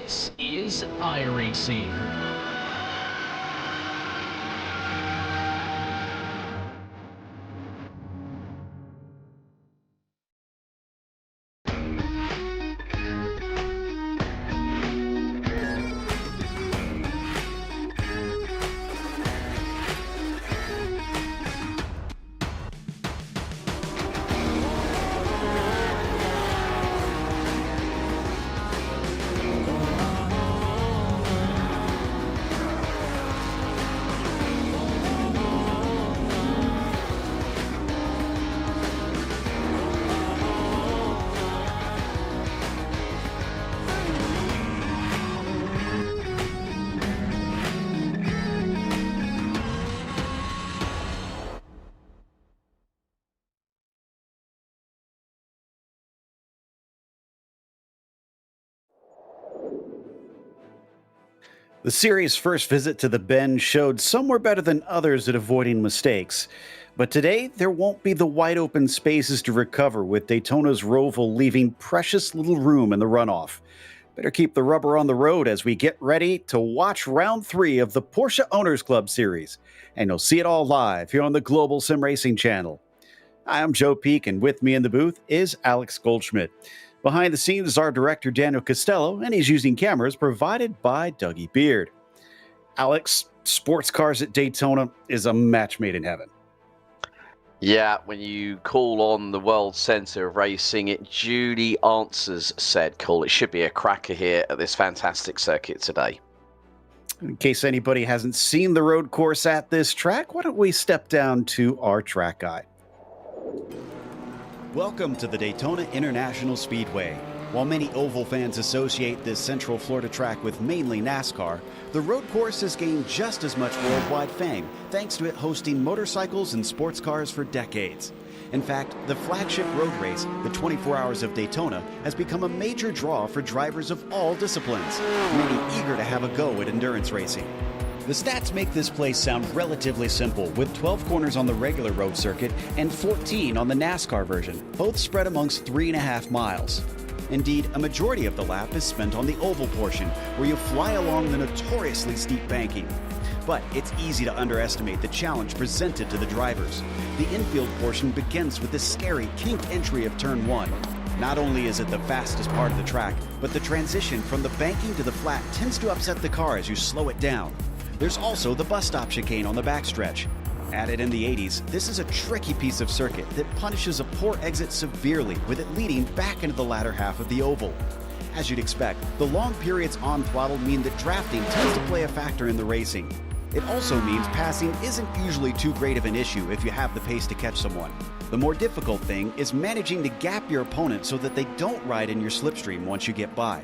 This is iRacing. The series' first visit to the Bend showed some were better than others at avoiding mistakes. But today, there won't be the wide open spaces to recover, with Daytona's Roval leaving precious little room in the runoff. Better keep the rubber on the road as we get ready to watch round 3 of the Porsche Owners Club series. And you'll see it all live here on the Global SimRacing Channel. Hi, I'm Joe Peak, and with me in the booth is Alex Goldschmidt. Behind the scenes is our director, Daniel Costello, and he's using cameras provided by Dougie Beard. Alex, sports cars at Daytona is a match made in heaven. Yeah, when you call on the World Centre of Racing, it duly answers said call. It should be a cracker here at this fantastic circuit today. In case anybody hasn't seen the road course at this track, why don't we step down to our track guide? Welcome to the Daytona International Speedway. While many oval fans associate this Central Florida track with mainly NASCAR, the road course has gained just as much worldwide fame thanks to it hosting motorcycles and sports cars for decades. In fact, the flagship road race, the 24 Hours of Daytona, has become a major draw for drivers of all disciplines, many eager to have a go at endurance racing. The stats make this place sound relatively simple, with 12 corners on the regular road circuit and 14 on the NASCAR version, both spread amongst 3.5 miles. Indeed, a majority of the lap is spent on the oval portion, where you fly along the notoriously steep banking. But it's easy to underestimate the challenge presented to the drivers. The infield portion begins with the scary kink entry of turn 1. Not only is it the fastest part of the track, but the transition from the banking to the flat tends to upset the car as you slow it down. There's also the bus stop chicane on the backstretch. Added in the 80s, this is a tricky piece of circuit that punishes a poor exit severely, with it leading back into the latter half of the oval. As you'd expect, the long periods on throttle mean that drafting tends to play a factor in the racing. It also means passing isn't usually too great of an issue if you have the pace to catch someone. The more difficult thing is managing to gap your opponent so that they don't ride in your slipstream once you get by.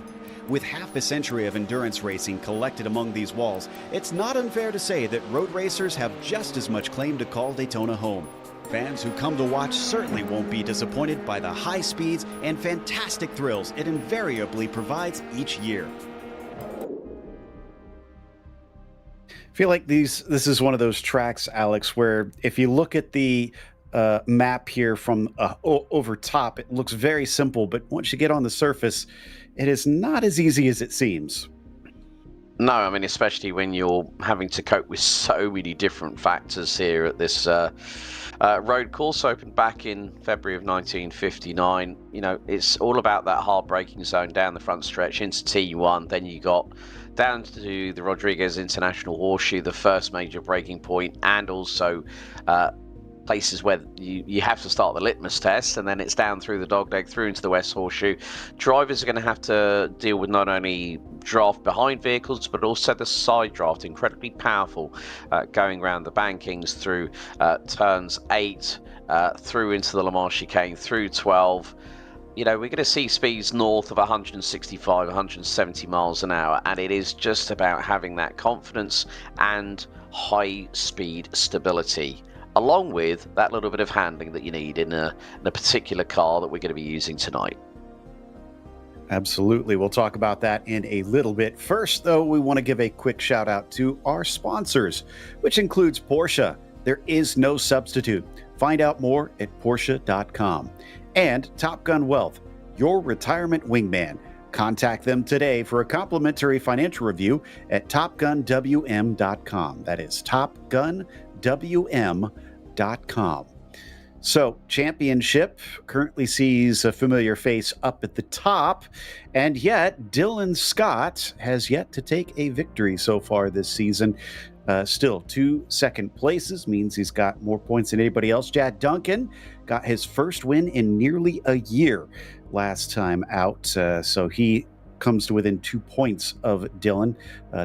With half a century of endurance racing collected among these walls, it's not unfair to say that road racers have just as much claim to call Daytona home. Fans who come to watch certainly won't be disappointed by the high speeds and fantastic thrills it invariably provides each year. I feel like this is one of those tracks, Alex, where if you look at the map here from over top, it looks very simple, but once you get on the surface, it is not as easy as it seems. No, I mean, especially when you're having to cope with so many different factors here at this road course, opened back in February of 1959. You know, it's all about that hard braking zone down the front stretch into T1. Then you got down to the Rodriguez International Horseshoe, the first major braking point, and also places where you have to start the litmus test, and then it's down through the dogleg through into the West Horseshoe. Drivers are going to have to deal with not only draft behind vehicles but also the side draft, incredibly powerful, going around the bankings through turns 8 through into the Le Mans chicane through 12. You know, we're going to see speeds north of 165, 170 miles an hour, and it is just about having that confidence and high speed stability, along with that little bit of handling that you need in a particular car that we're going to be using tonight. Absolutely. We'll talk about that in a little bit. First, though, we want to give a quick shout out to our sponsors, which includes Porsche. There is no substitute. Find out more at Porsche.com. And Top Gun Wealth, your retirement wingman. Contact them today for a complimentary financial review at topgunwm.com. That is topgunwm.com. So, championship currently sees a familiar face up at the top, and yet Dylan Scott has yet to take a victory so far this season. Still, 2 second places means he's got more points than anybody else. Chad Duncan got his first win in nearly a year last time out, so he comes to within 2 points of Dylan.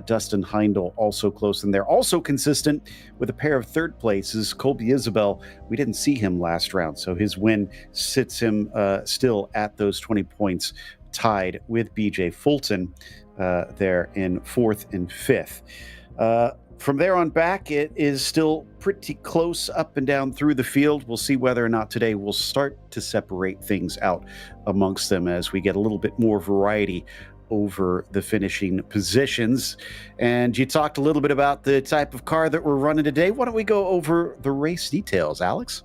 Dustin Heindel also close in there. Also consistent with a pair of third places. Colby Isabel, we didn't see him last round, so his win sits him still at those 20 points, tied with BJ Fulton there in 4th and 5th. From there on back, it is still pretty close up and down through the field. We'll see whether or not today will start to separate things out amongst them as we get a little bit more variety over the finishing positions. And you talked a little bit about the type of car that we're running today. Why don't we go over the race details, Alex?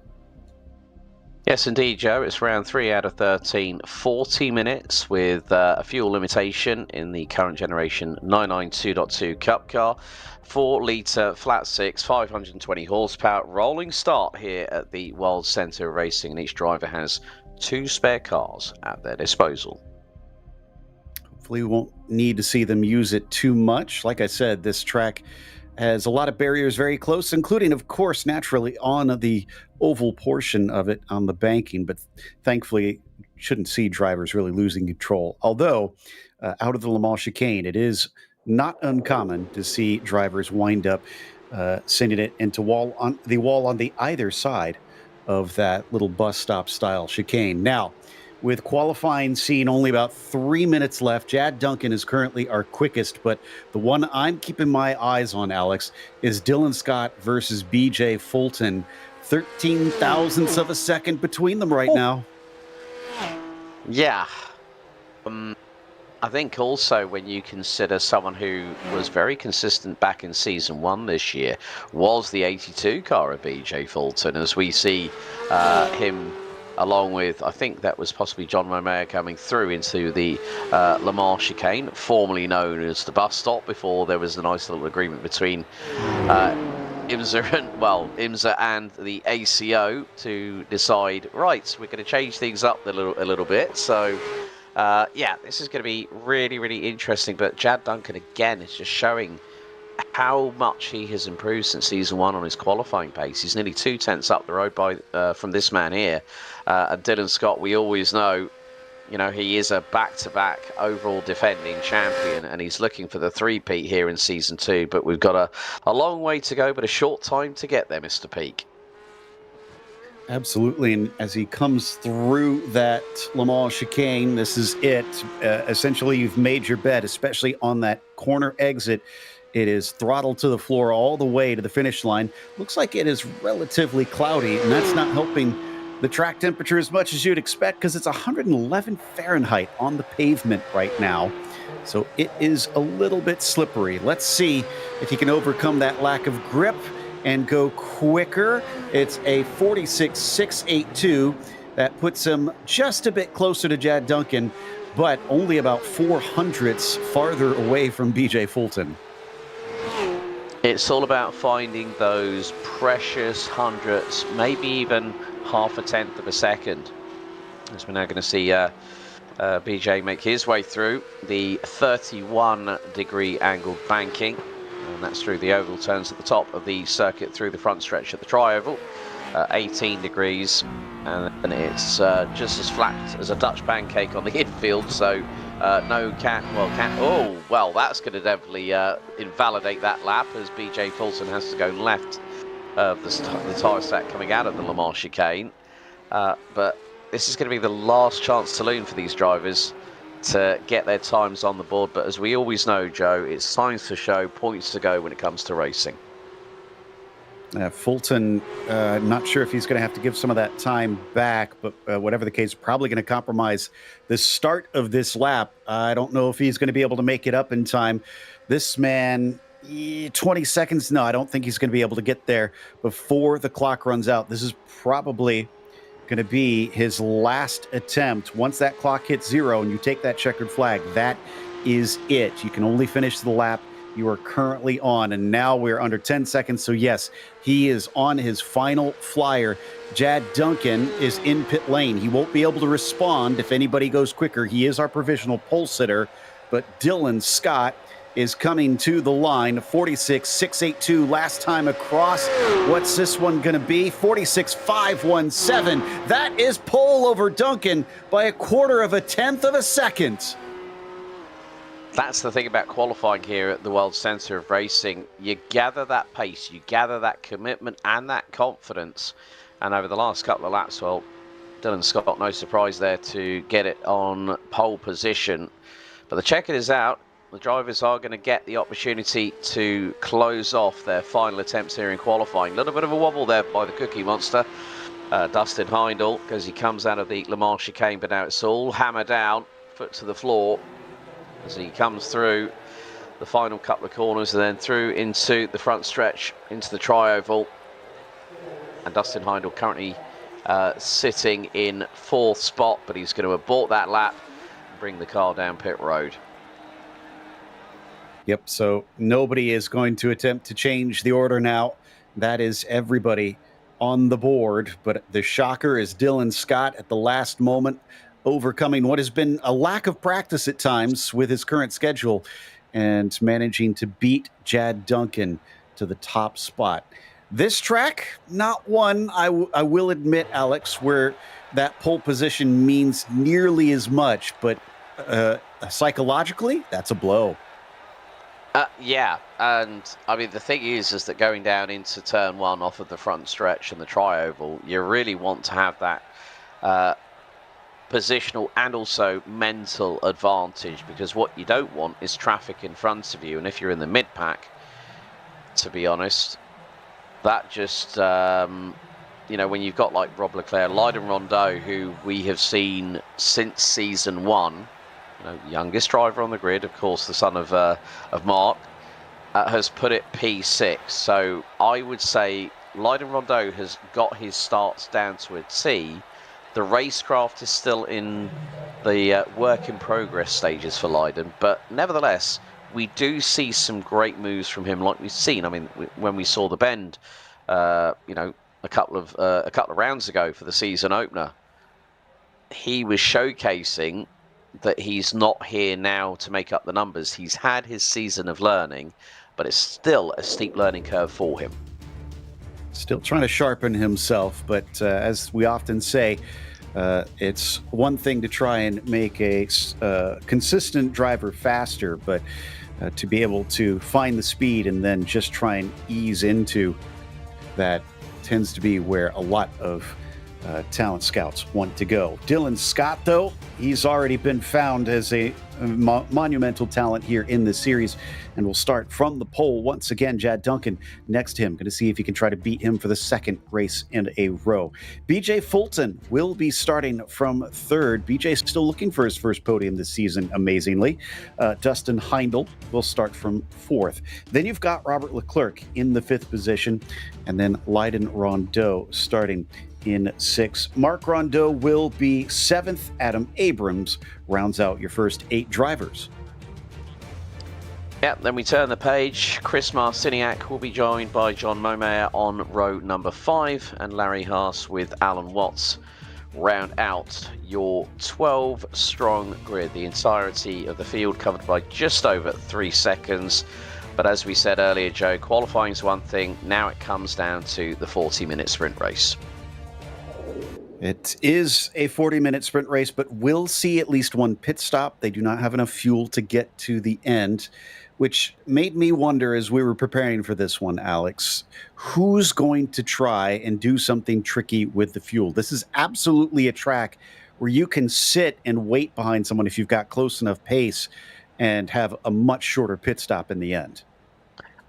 Yes, indeed, Joe. It's round 3 out of 13, 40 minutes with a fuel limitation in the current generation 992.2 Cup car. 4-litre flat 6, 520 horsepower. Rolling start here at the World Centre of Racing, and each driver has 2 spare cars at their disposal. Hopefully we won't need to see them use it too much. Like I said, this track has a lot of barriers very close, including, of course, naturally on the oval portion of it on the banking. But thankfully, shouldn't see drivers really losing control. Although, out of the Le Mans chicane, it is not uncommon to see drivers wind up sending it into the wall on the either side of that little bus stop style chicane. Now, with qualifying seen only about 3 minutes left, Chad Duncan is currently our quickest, but the one I'm keeping my eyes on, Alex, is Dylan Scott versus BJ Fulton. 13 thousandths of a second between them right now. Yeah. I think also when you consider someone who was very consistent back in season 1 this year was the 82 car of BJ Fulton, as we see him along with, I think that was possibly John Romeo coming through into the Le Mans chicane, formerly known as the bus stop, before there was a nice little agreement between IMSA and the ACO to decide, right, we're going to change things up a little bit. So, yeah, this is going to be really, really interesting. But Chad Duncan, again, is just showing how much he has improved since season 1 on his qualifying pace. He's nearly 2 tenths up the road from this man here. And Dylan Scott, we always know, he is a back-to-back overall defending champion, and he's looking for the three-peat here in season 2. But we've got a long way to go, but a short time to get there, Mr. Peak. Absolutely, and as he comes through that Le Mans chicane, this is it. Essentially, you've made your bet, especially on that corner exit. It is throttled to the floor all the way to the finish line. Looks like it is relatively cloudy, and that's not helping the track temperature as much as you'd expect, because it's 111 Fahrenheit on the pavement right now. So it is a little bit slippery. Let's see if he can overcome that lack of grip and go quicker. It's a 46.682. That puts him just a bit closer to Chad Duncan, but only about 400ths farther away from BJ Fulton. It's all about finding those precious hundredths, maybe even half a tenth of a second. As we're now going to see BJ make his way through the 31-degree angled banking. And that's through the oval turns at the top of the circuit through the front stretch at the tri-oval. 18 degrees, and it's just as flat as a Dutch pancake on the infield, so that's going to definitely invalidate that lap, as BJ Fulton has to go left of the tyre stack coming out of the Le Mans chicane. But this is going to be the last chance saloon for these drivers to get their times on the board. But as we always know, Joe, it's signs to show, points to go when it comes to racing. Fulton, not sure if he's going to have to give some of that time back, but whatever the case, probably going to compromise the start of this lap. I don't know if he's going to be able to make it up in time. This man, 20 seconds, no, I don't think he's going to be able to get there before the clock runs out. This is probably going to be his last attempt. Once that clock hits 0 and you take that checkered flag, that is it. You can only finish the lap you are currently on, and now we're under 10 seconds. So yes, he is on his final flyer. Jad Duncan is in pit lane. He won't be able to respond if anybody goes quicker. He is our provisional pole sitter, but Dylan Scott is coming to the line. 46.682 last time across. What's this one going to be? 46.517. That is pole over Duncan by 1/4 of a second. That's the thing about qualifying here at the World Centre of Racing. You gather that pace, you gather that commitment and that confidence. And over the last couple of laps, well, Dylan Scott, no surprise there to get it on pole position. But the checker is out. The drivers are going to get the opportunity to close off their final attempts here in qualifying. A little bit of a wobble there by the Cookie Monster. Dustin Heindel, because he comes out of the Le Mans chicane, but now it's all hammer down, foot to the floor, as he comes through the final couple of corners and then through into the front stretch, into the tri-oval. And Dustin Heindel currently sitting in 4th spot, but he's going to abort that lap and bring the car down pit road. Yep, so nobody is going to attempt to change the order now. That is everybody on the board, but the shocker is Dylan Scott at the last moment, overcoming what has been a lack of practice at times with his current schedule and managing to beat Jad Duncan to the top spot. This track, not one, I will admit, Alex, where that pole position means nearly as much, but psychologically, that's a blow. Yeah, and I mean, the thing is that going down into turn 1 off of the front stretch and the tri-oval, you really want to have that positional and also mental advantage, because what you don't want is traffic in front of you. And if you're in the mid-pack, to be honest, that just, you know, when you've got like Rob Leclerc, Leiden Rondeau, who we have seen since season 1, you know, youngest driver on the grid, of course, the son of Mark, has put it P6. So I would say Leiden Rondeau has got his starts down to a T. The racecraft is still in the work in progress stages for Leiden, but nevertheless, we do see some great moves from him, like we've seen. I mean, when we saw the bend, you know, a couple of rounds ago for the season opener, he was showcasing that he's not here now to make up the numbers. He's had his season of learning, but it's still a steep learning curve for him. Still trying to sharpen himself, but as we often say, it's one thing to try and make a consistent driver faster, but to be able to find the speed and then just try and ease into that tends to be where a lot of talent scouts want to go. Dylan Scott, though, he's already been found as a monumental talent here in this series, and we'll start from the pole once again. Jad Duncan next to him, going to see if he can try to beat him for the 2nd race in a row. BJ Fulton will be starting from 3rd. BJ still looking for his first podium this season, amazingly. Dustin Heindel will start from 4th. Then you've got Robert Leclerc in the 5th position, and then Leiden Rondeau starting in 6th. Mark Rondeau will be 7th. Adam Abrams rounds out your first 8 drivers. Yeah, then we turn the page. Chris Marciniak will be joined by John Momayer on row number 5, and Larry Haas with Alan Watts round out your 12-strong grid. The entirety of the field covered by just over 3 seconds. But as we said earlier, Joe, qualifying is one thing. Now it comes down to the 40-minute sprint race. It is a 40-minute sprint race, but we'll see at least one pit stop. They do not have enough fuel to get to the end, which made me wonder as we were preparing for this one, Alex, who's going to try and do something tricky with the fuel? This is absolutely a track where you can sit and wait behind someone if you've got close enough pace and have a much shorter pit stop in the end.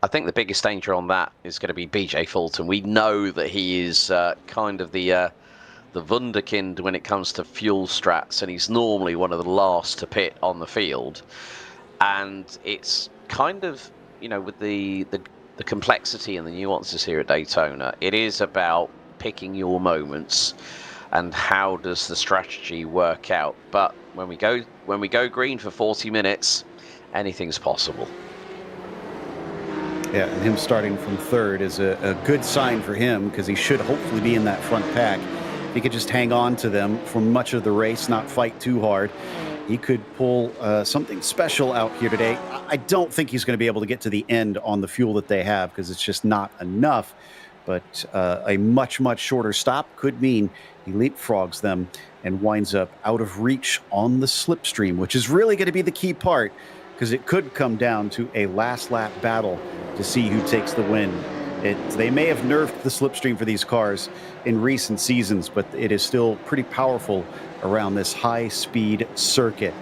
I think the biggest danger on that is going to be BJ Fulton. We know that he is kind of the wunderkind when it comes to fuel strats, and he's normally one of the last to pit on the field. And it's kind of, you know, with the complexity and the nuances here at Daytona, it is about picking your moments. and how does the strategy work out. But when we go green for 40 minutes, anything's possible. Yeah, and him starting from third is a good sign for him, because he should hopefully be in that front pack. If he could just hang on to them for much of the race, not fight too hard, he could pull something special out here today. I don't think he's going to be able to get to the end on the fuel that they have, because it's just not enough. But a much, much shorter stop could mean he leapfrogs them and winds up out of reach on the slipstream, which is really going to be the key part, because it could come down to a last lap battle to see who takes the win. They may have nerfed the slipstream for these cars in recent seasons, but it is still pretty powerful around this high-speed circuit.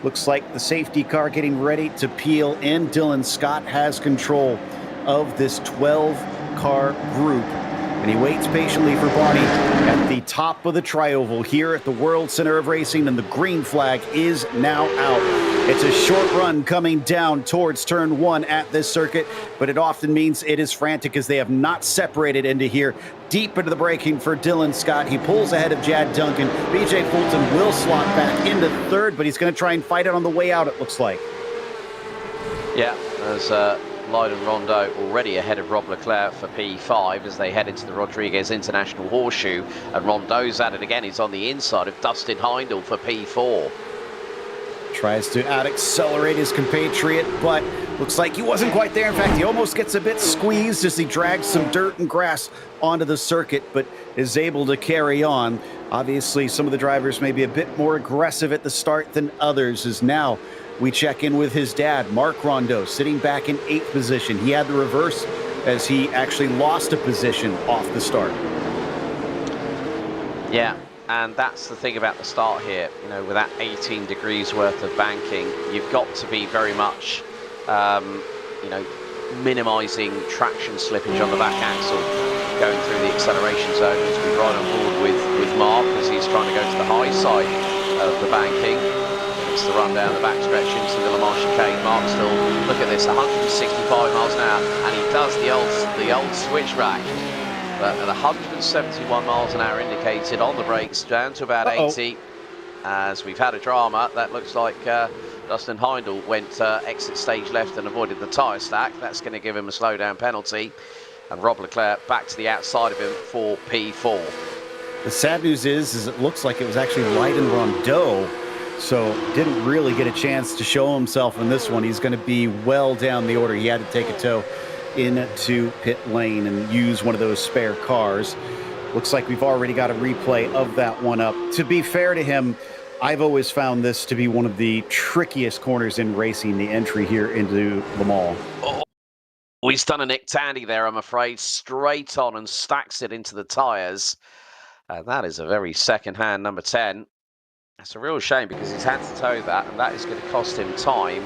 Looks like the safety car getting ready to peel in. Dylan Scott has control of this 12-car group, and he waits patiently for Barney at the top of the tri-oval here at the World Center of Racing, and the green flag is now out. It's a short run coming down towards turn 1 at this circuit, but it often means it is frantic, as they have not separated into here. Deep into the braking for Dylan Scott. He pulls ahead of Jad Duncan. BJ Fulton will slot back into third, but he's going to try and fight it on the way out, it looks like. Yeah, there's Lyden Rondeau already ahead of Rob Leclerc for P5 as they head into the Rodriguez International Horseshoe, and Rondeau's at it again. He's on the inside of Dustin Heindel for P4. Tries to out-accelerate his compatriot, but looks like he wasn't quite there. In fact, he almost gets a bit squeezed as he drags some dirt and grass onto the circuit, but is able to carry on. Obviously, some of the drivers may be a bit more aggressive at the start than others, as now we check in with his dad, Mark Rondeau, sitting back in 8th position. He had the reverse as he actually lost a position off the start. Yeah. And that's the thing about the start here, you know, with that 18 degrees worth of banking, you've got to be very much, you know, minimising traction slippage on the back axle, going through the acceleration zone. To be right on board with Mark as he's trying to go to the high side of the banking. It's the run down the backstretch into the Le Mans chicane. Mark still, look at this, 165 miles an hour, and he does the old switch rack. But at 171 miles an hour indicated on the brakes, down to about 80. As we've had a drama, that looks like Dustin Heindel went exit stage left and avoided the tyre stack. That's going to give him a slowdown penalty. And Rob Leclerc back to the outside of him for P4. The sad news is it looks like it was actually Lyden Rondeau, so didn't really get a chance to show himself in this one. He's going to be well down the order. He had to take a tow into pit lane and use one of those spare cars. Looks like we've already got a replay of that one up. To be fair to him, I've always found this to be one of the trickiest corners in racing, the entry here into Le Mans. Oh, he's done a Nick Tandy there, I'm afraid, straight on and stacks it into the tyres. That is a very second-hand number 10. It's a real shame, because he's had to tow that, and that is going to cost him time,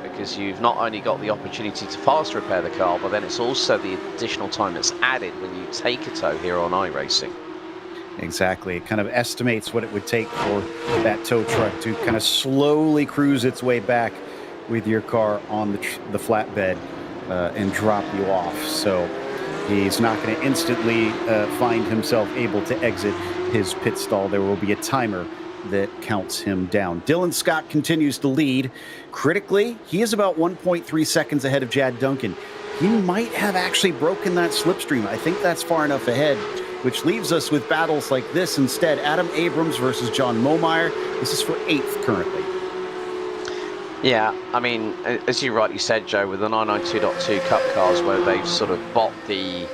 because you've not only got the opportunity to fast repair the car, but then it's also the additional time that's added when you take a tow here on iRacing. Exactly. It kind of estimates what it would take for that tow truck to kind of slowly cruise its way back with your car on the flatbed and drop you off. So he's not going to instantly find himself able to exit his pit stall. There will be a timer that counts him down. Dylan Scott continues to lead. Critically, he is about 1.3 seconds ahead of Jad Duncan. He might have actually broken that slipstream. I think that's far enough ahead, which leaves us with battles like this instead. Adam Abrams versus John Momeyer. This is for 8th currently. Yeah, I mean, as you rightly said, Joe, with the 992.2 Cup cars, where they've sort of bought the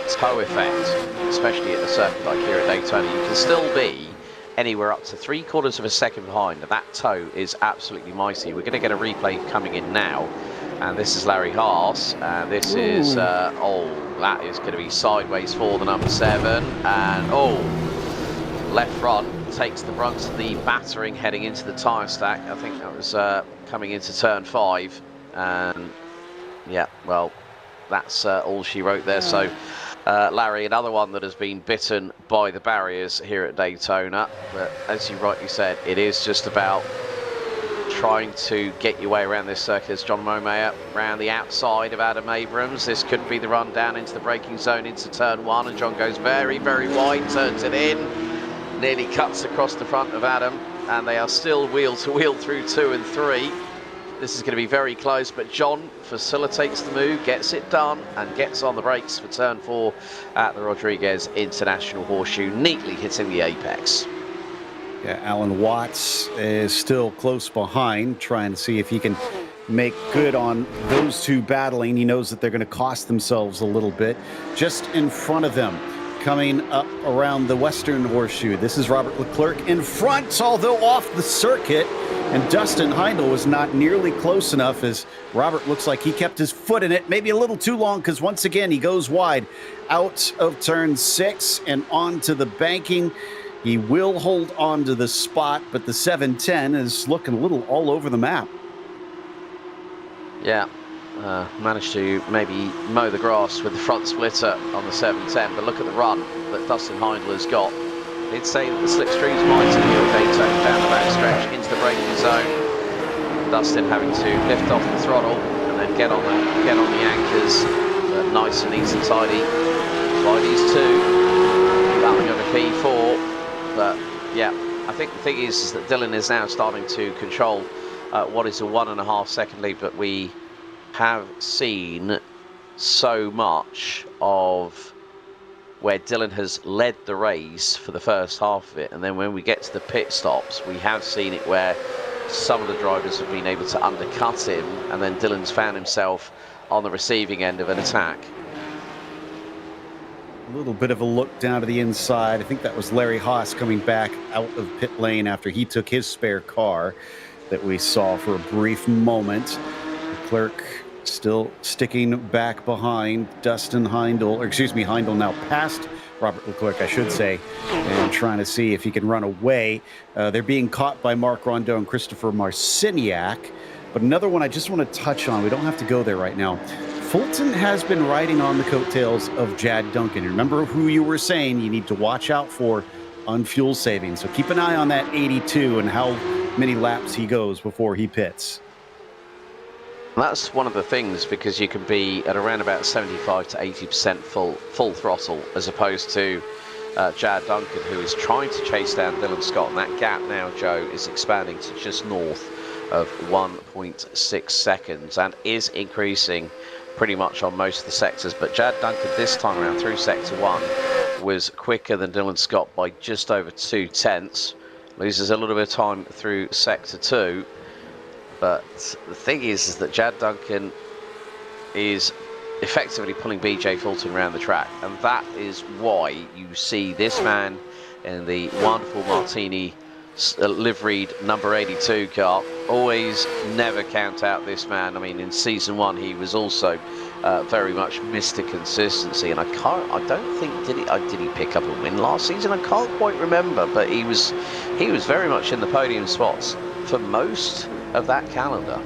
tow effect, especially at a circuit like here at Daytona, you can still be anywhere up to 3/4 of a second behind, and that tow is absolutely mighty. We're going to get a replay coming in now, and this is Larry Haas, and this is, that is going to be sideways for the number 7, and left front takes the brunt of the battering heading into the tyre stack. I think that was coming into turn 5, and yeah, well, that's all she wrote there. So Larry, another one that has been bitten by the barriers here at Daytona. But as you rightly said, it is just about trying to get your way around this circuit. As John Momeyer around the outside of Adam Abrams. This could be the run down into the braking zone into turn 1, and John goes very, very wide, turns it in. nearly cuts across the front of Adam, and they are still wheel to wheel through 2 and 3. This is going to be very close, but John facilitates the move, gets it done, and gets on the brakes for turn 4 at the Rodriguez International Horseshoe, neatly hitting the apex. Yeah, Alan Watts is still close behind, trying to see if he can make good on those two battling. He knows that they're going to cost themselves a little bit. Just in front of them, coming up around the Western Horseshoe, this is Robert Leclerc in front, although off the circuit. And Dustin Heindel was not nearly close enough, as Robert looks like he kept his foot in it, maybe a little too long, because once again he goes wide out of turn 6 and onto the banking. He will hold on to the spot, but the 710 is looking a little all over the map. Yeah, managed to maybe mow the grass with the front splitter on the 710, but look at the run that Dustin Heindel has got. Did say that the slipstreams might have Daytona down the back stretch into the braking zone. Dustin having to lift off the throttle and then get on the anchors, but nice and neat and tidy. By these two, battling over P4. But yeah, I think the thing is that Dylan is now starting to control what is a 1.5 second lead, but we have seen so much of where Dylan has led the race for the first half of it, and then when we get to the pit stops, we have seen it where some of the drivers have been able to undercut him, and then Dylan's found himself on the receiving end of an attack. A little bit of a look down to the inside. I think that was Larry Haas coming back out of pit lane after he took his spare car that we saw for a brief moment. Leclerc still sticking back behind Dustin Heindel, or excuse me, Heindel now past Robert Leclerc, I should say, and trying to see if he can run away. They're being caught by Marc Rondeau and Christopher Marciniak. But another one I just want to touch on, we don't have to go there right now. Fulton has been riding on the coattails of Jad Duncan. Remember who you were saying you need to watch out for on fuel savings. So keep an eye on that 82 and how many laps he goes before he pits. That's one of the things, because you can be at around about 75 to 80% full throttle, as opposed to Jad Duncan, who is trying to chase down Dylan Scott. And that gap now, Joe, is expanding to just north of 1.6 seconds and is increasing pretty much on most of the sectors. But Jad Duncan this time around through sector 1 was quicker than Dylan Scott by just over 2/10. Loses a little bit of time through sector 2. But the thing is that Jad Duncan is effectively pulling BJ Fulton around the track, and that is why you see this man in the wonderful Martini liveried number 82 car. Always never count out this man. I mean, in season 1 he was also very much Mr. Consistency, and I don't think did he pick up a win last season? I can't quite remember, but he was very much in the podium spots for most of that calendar.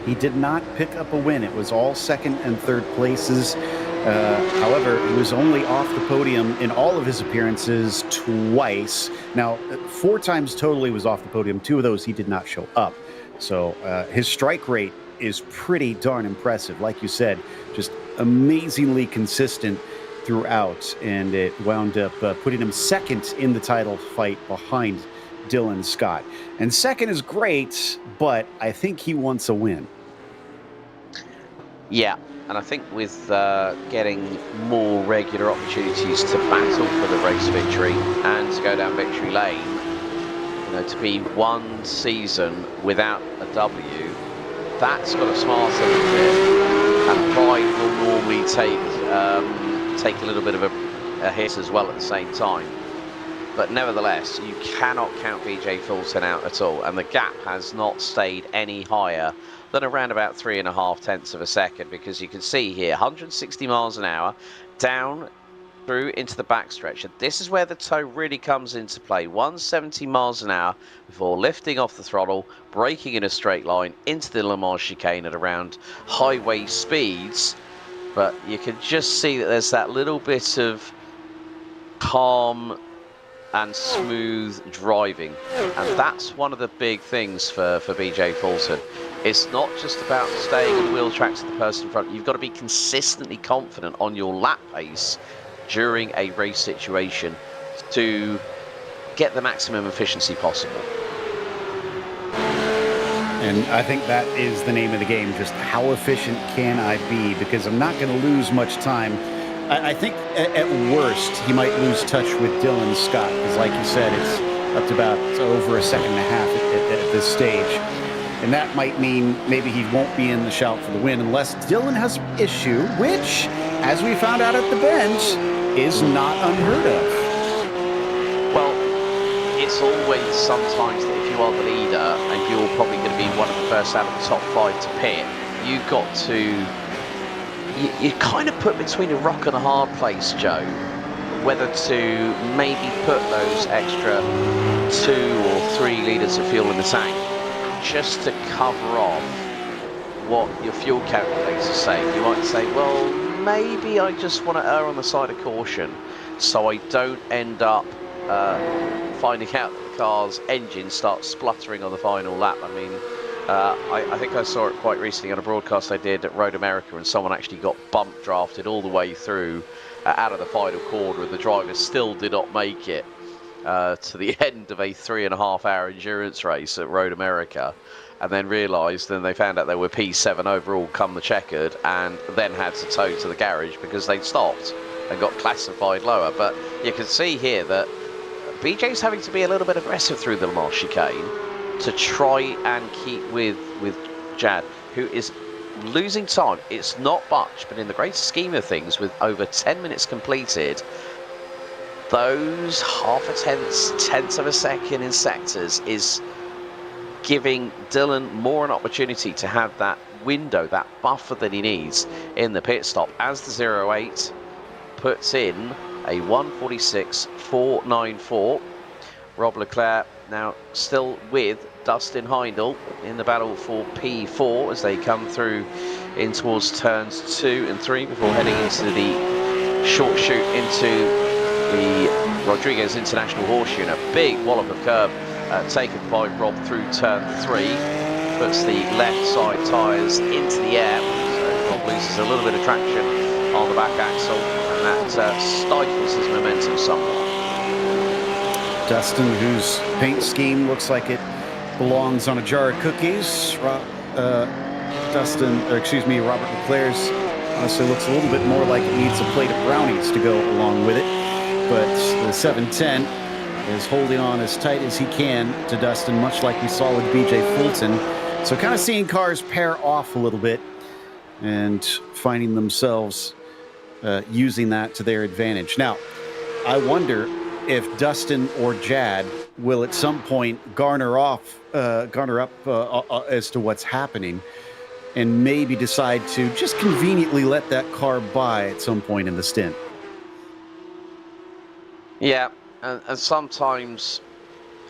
He did not pick up a win. It was all second and third places. However, he was only off the podium in all of his appearances twice. Now, 4 times total he was off the podium. 2 of those he did not show up. So his strike rate is pretty darn impressive. Like you said, just amazingly consistent throughout. And it wound up putting him second in the title fight behind Dylan Scott. And second is great, but I think he wants a win. Yeah, and I think with getting more regular opportunities to battle for the race victory and to go down victory lane, you know, to be one season without a W, that's got a smart element there. And pride will normally take a little bit of a hit as well at the same time. But nevertheless, you cannot count BJ Fulton out at all, and the gap has not stayed any higher than around about 3.5 tenths of a second, because you can see here 160 miles an hour down through into the backstretch, and this is where the toe really comes into play. 170 miles an hour before lifting off the throttle, braking in a straight line into the Le Mans chicane at around highway speeds. But you can just see that there's that little bit of calm and smooth driving, and that's one of the big things for BJ Fulton. It's not just about staying in the wheel tracks of the person in front. You've got to be consistently confident on your lap pace during a race situation to get the maximum efficiency possible. And I think that is the name of the game. Just how efficient can I be? Because I'm not going to lose much time. I think at worst, he might lose touch with Dylan Scott. Because like you said, it's up to about over a second and a half at this stage. And that might mean maybe he won't be in the shout for the win unless Dylan has an issue, which, as we found out at the bench, is not unheard of. Well, it's always sometimes that if you are the leader and you're probably going to be one of the first out of the top 5 to pit, you've got to... You're kind of put between a rock and a hard place, Joe, whether to maybe put those extra 2 or 3 litres of fuel in the tank just to cover off what your fuel calculators are saying. You might say, well, maybe I just want to err on the side of caution so I don't end up finding out that the car's engine starts spluttering on the final lap. I mean, I think I saw it quite recently on a broadcast I did at Road America, and someone actually got bump drafted all the way through out of the final quarter, and the driver still did not make it to the end of a 3.5-hour endurance race at Road America, and then realised, and they found out they were P7 overall come the checkered, and then had to tow to the garage because they'd stopped and got classified lower. But you can see here that BJ's having to be a little bit aggressive through the Le Mans chicane to try and keep with Jad, who is losing time. It's not much, but in the greater scheme of things, with over 10 minutes completed, those half a tenth of a second in sectors is giving Dylan more an opportunity to have that window, that buffer that he needs in the pit stop, as the 08 puts in a 1:46.494. Rob Leclerc now still with Dustin Heindel in the battle for P4 as they come through in towards turns 2 and 3 before heading into the short shoot into the Rodriguez International Horseshoe. And a big wallop of curb taken by Rob through turn 3, puts the left side tyres into the air, so Rob loses a little bit of traction on the back axle, and that stifles his momentum somewhat. Dustin, whose paint scheme looks like it belongs on a jar of cookies. Robert Leclerc's honestly looks a little bit more like it needs a plate of brownies to go along with it. But the 710 is holding on as tight as he can to Dustin, much like we saw with BJ Fulton. So kind of seeing cars pair off a little bit and finding themselves using that to their advantage. Now, I wonder if Dustin or Jad will at some point garner up as to what's happening and maybe decide to just conveniently let that car by at some point in the stint. Yeah, and sometimes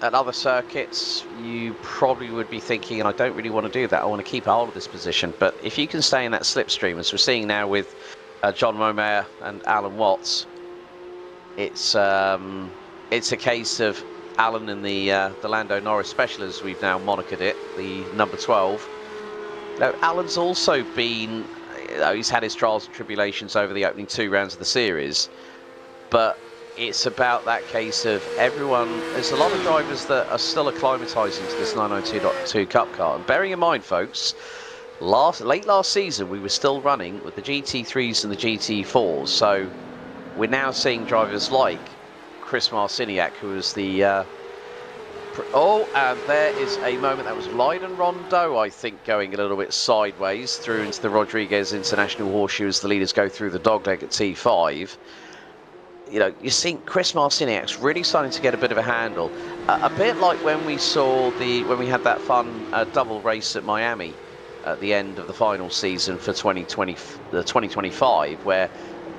at other circuits you probably would be thinking, and I don't really want to do that, I want to keep hold of this position. But if you can stay in that slipstream, as we're seeing now with John Momayer and Alan Watts, it's a case of Alan in the Lando Norris Special, as we've now monikered it, the number 12. Now, Alan's also been, he's had his trials and tribulations over the opening 2 rounds of the series, but it's about that case of everyone. There's a lot of drivers that are still acclimatising to this 992.2 Cup car. And bearing in mind, folks, late last season we were still running with the GT3s and the GT4s. So we're now seeing drivers like Chris Marciniak, who was the... and there is a moment that was Lydon Rondeau, I think, going a little bit sideways through into the Rodriguez International Horseshoe as the leaders go through the dogleg at T5. You know, you're seeing Chris Marciniak's really starting to get a bit of a handle. A bit like when we had that fun double race at Miami at the end of the final season for 2025, where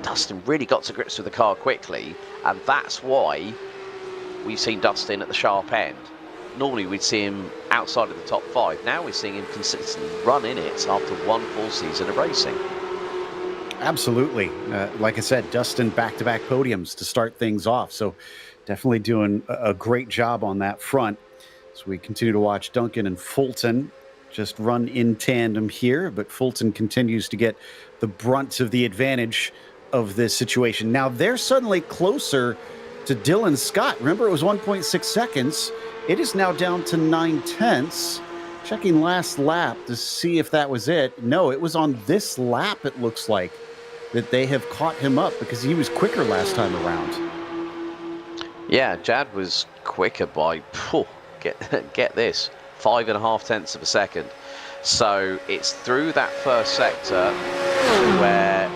Dustin really got to grips with the car quickly, and that's why we've seen Dustin at the sharp end. Normally we'd see him outside of the top 5. Now we're seeing him consistently run in it after one full season of racing. Absolutely. Like I said, Dustin back-to-back podiums to start things off. So definitely doing a great job on that front. So we continue to watch Duncan and Fulton just run in tandem here, but Fulton continues to get the brunt of the advantage of this situation. Now they're suddenly closer to Dylan Scott. Remember, it was 1.6 seconds. It is now down to 9/10. Checking last lap to see if that was it. No, it was on this lap, it looks like, that they have caught him up because he was quicker last time around. Yeah, Jad was quicker by, get this, 5.5 tenths of a second. So it's through that first sector where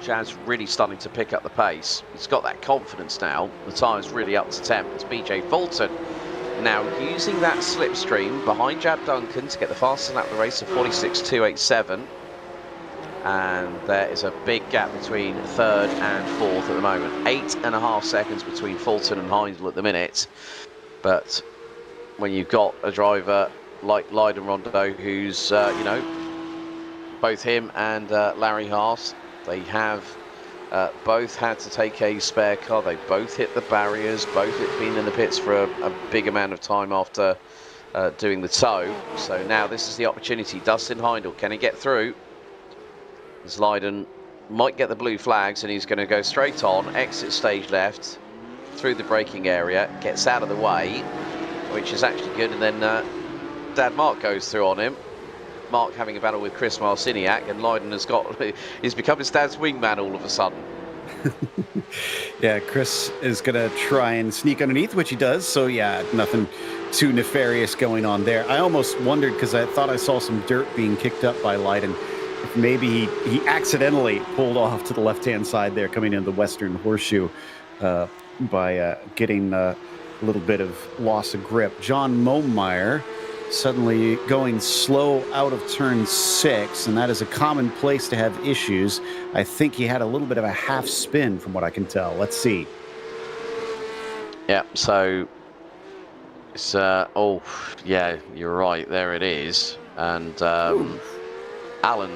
Jad's really starting to pick up the pace. He's got that confidence now. The tire's really up to temp. It's BJ Fulton now using that slipstream behind Jad Duncan to get the fastest lap of the race of 46.287. And there is a big gap between third and fourth at the moment. 8.5 seconds between Fulton and Heindel at the minute. But when you've got a driver like Leiden Rondo, who's, you know, both him and Larry Haas, they have both had to take a spare car. They both hit the barriers, both been in the pits for a big amount of time after doing the tow. So now this is the opportunity. Dustin Heindel, can he get through? As Leiden might get the blue flags, and he's going to go straight on, exit stage left, through the braking area, gets out of the way, which is actually good, and then Dad Mark goes through on him. Mark having a battle with Chris Marciniak, and Leiden has he's become his dad's wingman all of a sudden. Yeah, Chris is going to try and sneak underneath, which he does, so yeah, nothing too nefarious going on there. I almost wondered, because I thought I saw some dirt being kicked up by Leiden, if maybe he accidentally pulled off to the left-hand side there, coming into the Western Horseshoe by getting a little bit of loss of grip. John Momeyer suddenly going slow out of turn 6, and that is a common place to have issues. I think he had a little bit of a half spin from what I can tell. Let's see. Yeah, so it's oh yeah, you're right, there it is. And Alan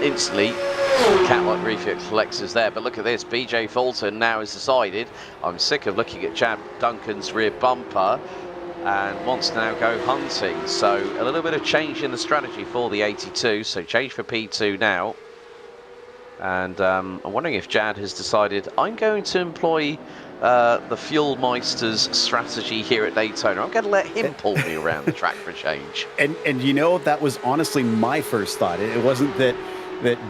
instantly cat-like reflexes there, but look at this. BJ Fulton now has decided, I'm sick of looking at Chad Duncan's rear bumper, and wants to now go hunting. So a little bit of change in the strategy for the 82, so change for P2 now. And I'm wondering if Jad has decided, I'm going to employ the Fuelmeister's strategy here at Daytona. I'm going to let him pull me around the track for a change. And you know, that was honestly my first thought. It wasn't that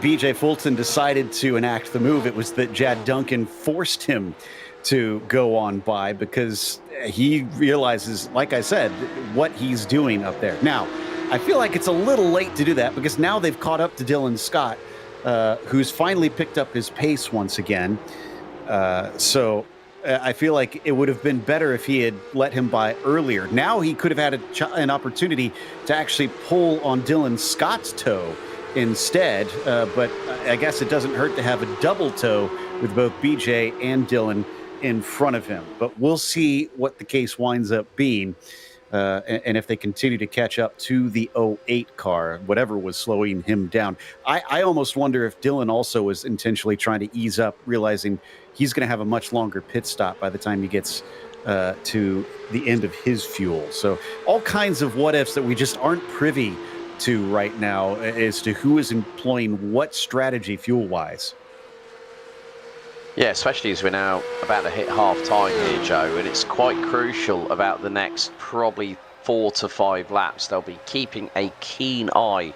BJ Fulton decided to enact the move. It was that Jad Duncan forced him to go on by, because he realizes, like I said, what he's doing up there. Now, I feel like it's a little late to do that, because now they've caught up to Dylan Scott, who's finally picked up his pace once again. So I feel like it would have been better if he had let him by earlier. Now he could have had an opportunity to actually pull on Dylan Scott's toe instead, but I guess it doesn't hurt to have a double toe with both BJ and Dylan in front of him. But we'll see what the case winds up being, and if they continue to catch up to the 08 car, whatever was slowing him down. I almost wonder if Dylan also was intentionally trying to ease up, realizing he's going to have a much longer pit stop by the time he gets to the end of his fuel. So all kinds of what ifs that we just aren't privy to right now as to who is employing what strategy fuel-wise. Yeah, especially as we're now about to hit half-time here, Joe, and it's quite crucial about the next probably 4 to 5 laps. They'll be keeping a keen eye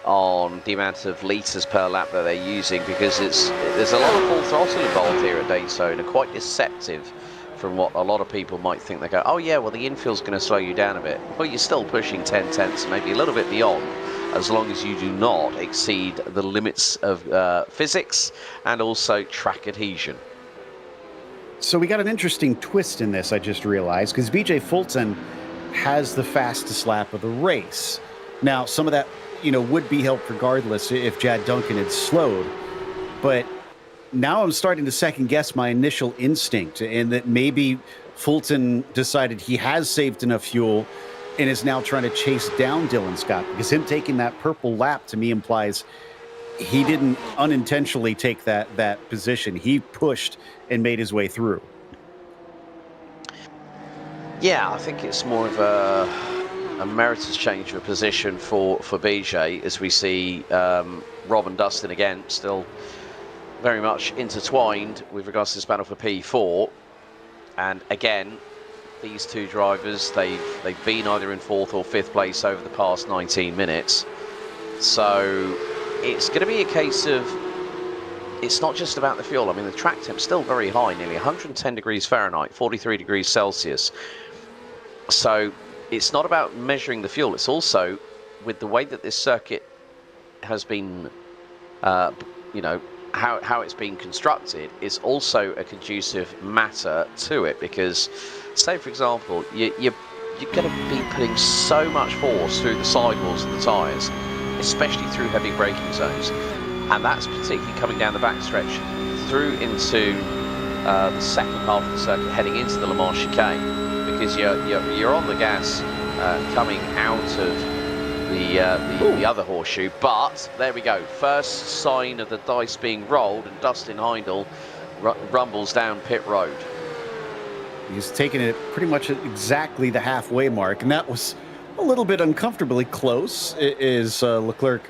on the amount of litres per lap that they're using, because there's a lot of full throttle involved here at Daytona, quite deceptive from what a lot of people might think. They go, oh yeah, well the infield's going to slow you down a bit. Well, you're still pushing 10 tenths, maybe a little bit beyond, as long as you do not exceed the limits of physics and also track adhesion. So we got an interesting twist in this, I just realized, because BJ Fulton has the fastest lap of the race. Now, some of that, would be helped regardless if Jad Duncan had slowed, but now I'm starting to second guess my initial instinct, and that maybe Fulton decided he has saved enough fuel and is now trying to chase down Dylan Scott, because him taking that purple lap to me implies he didn't unintentionally take that position. He pushed and made his way through. Yeah, I think it's more of a meritorious change of position for BJ, as we see Rob and Dustin again still very much intertwined with regards to this battle for P4. And again, these two drivers, they've been either in 4th or 5th place over the past 19 minutes. So it's going to be a case of, it's not just about the fuel. I mean, the track temp's still very high, nearly 110 degrees Fahrenheit, 43 degrees Celsius. So it's not about measuring the fuel. It's also, with the way that this circuit has been, you know, how it's been constructed, is also a conducive matter to it. Because, say for example, you're going to be putting so much force through the sidewalls of the tyres, especially through heavy braking zones, and that's particularly coming down the backstretch through into the second half of the circuit, heading into the Le Mans chicane, because you're on the gas coming out of the other horseshoe. But there we go, first sign of the dice being rolled, and Dustin Heindel rumbles down pit road. He's taken it pretty much at exactly the halfway mark, and that was a little bit uncomfortably close, as Leclerc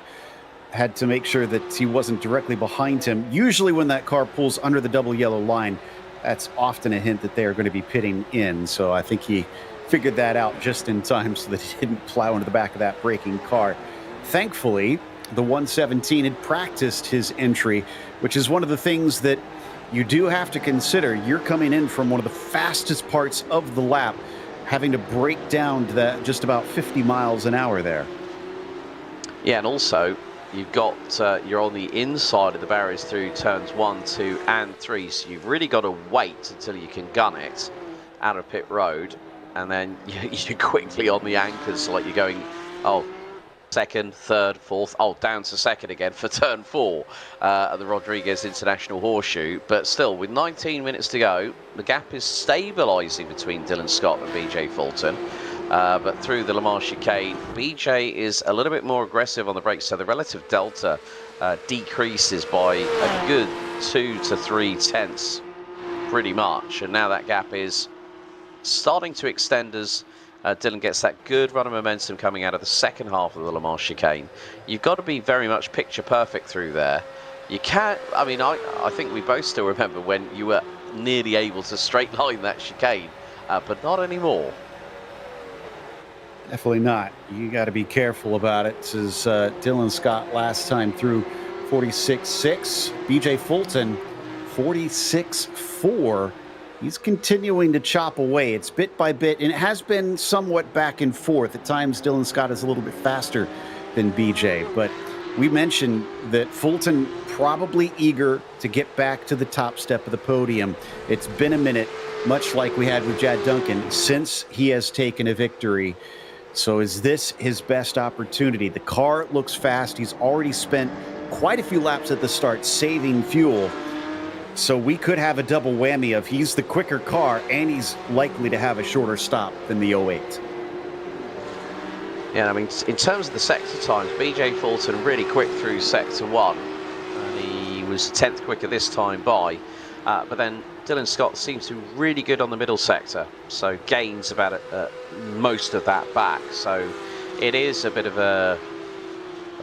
had to make sure that he wasn't directly behind him. Usually when that car pulls under the double yellow line, that's often a hint that they are going to be pitting in. So I think he figured that out just in time so that he didn't plow into the back of that braking car. Thankfully, the 117 had practiced his entry, which is one of the things that you do have to consider. You're coming in from one of the fastest parts of the lap, having to break down to that just about 50 miles an hour there. Yeah, and also you've got you're on the inside of the barriers through turns 1, 2 and 3, so you've really got to wait until you can gun it out of pit road, and then you're quickly on the anchors, like you're going, oh, second, third, fourth, oh, down to second again for turn 4 at the Rodriguez International Horseshoe. But still, with 19 minutes to go, the gap is stabilising between Dylan Scott and BJ Fulton. But through the Le Mans chicane, BJ is a little bit more aggressive on the brakes, so the relative delta decreases by a good 2 to 3 tenths, pretty much. And now that gap is starting to extend as Dylan gets that good run of momentum coming out of the second half of the Le Mans chicane. You've got to be very much picture perfect through there. You can't, I mean, I think we both still remember when you were nearly able to straight line that chicane, but not anymore. Definitely not. You got to be careful about it. This is Dylan Scott last time through 46.6. BJ Fulton 46.4. He's continuing to chop away. It's bit by bit, and it has been somewhat back and forth. At times, Dylan Scott is a little bit faster than BJ, but we mentioned that Fulton probably eager to get back to the top step of the podium. It's been a minute, much like we had with Jad Duncan, since he has taken a victory. So is this his best opportunity? The car looks fast. He's already spent quite a few laps at the start saving fuel. So we could have a double whammy of he's the quicker car and he's likely to have a shorter stop than the 08. Yeah, I mean, in terms of the sector times, BJ Fulton really quick through sector 1. And he was 10th quicker this time by. But then Dylan Scott seems to be really good on the middle sector. So gains about most of that back. So it is a bit of a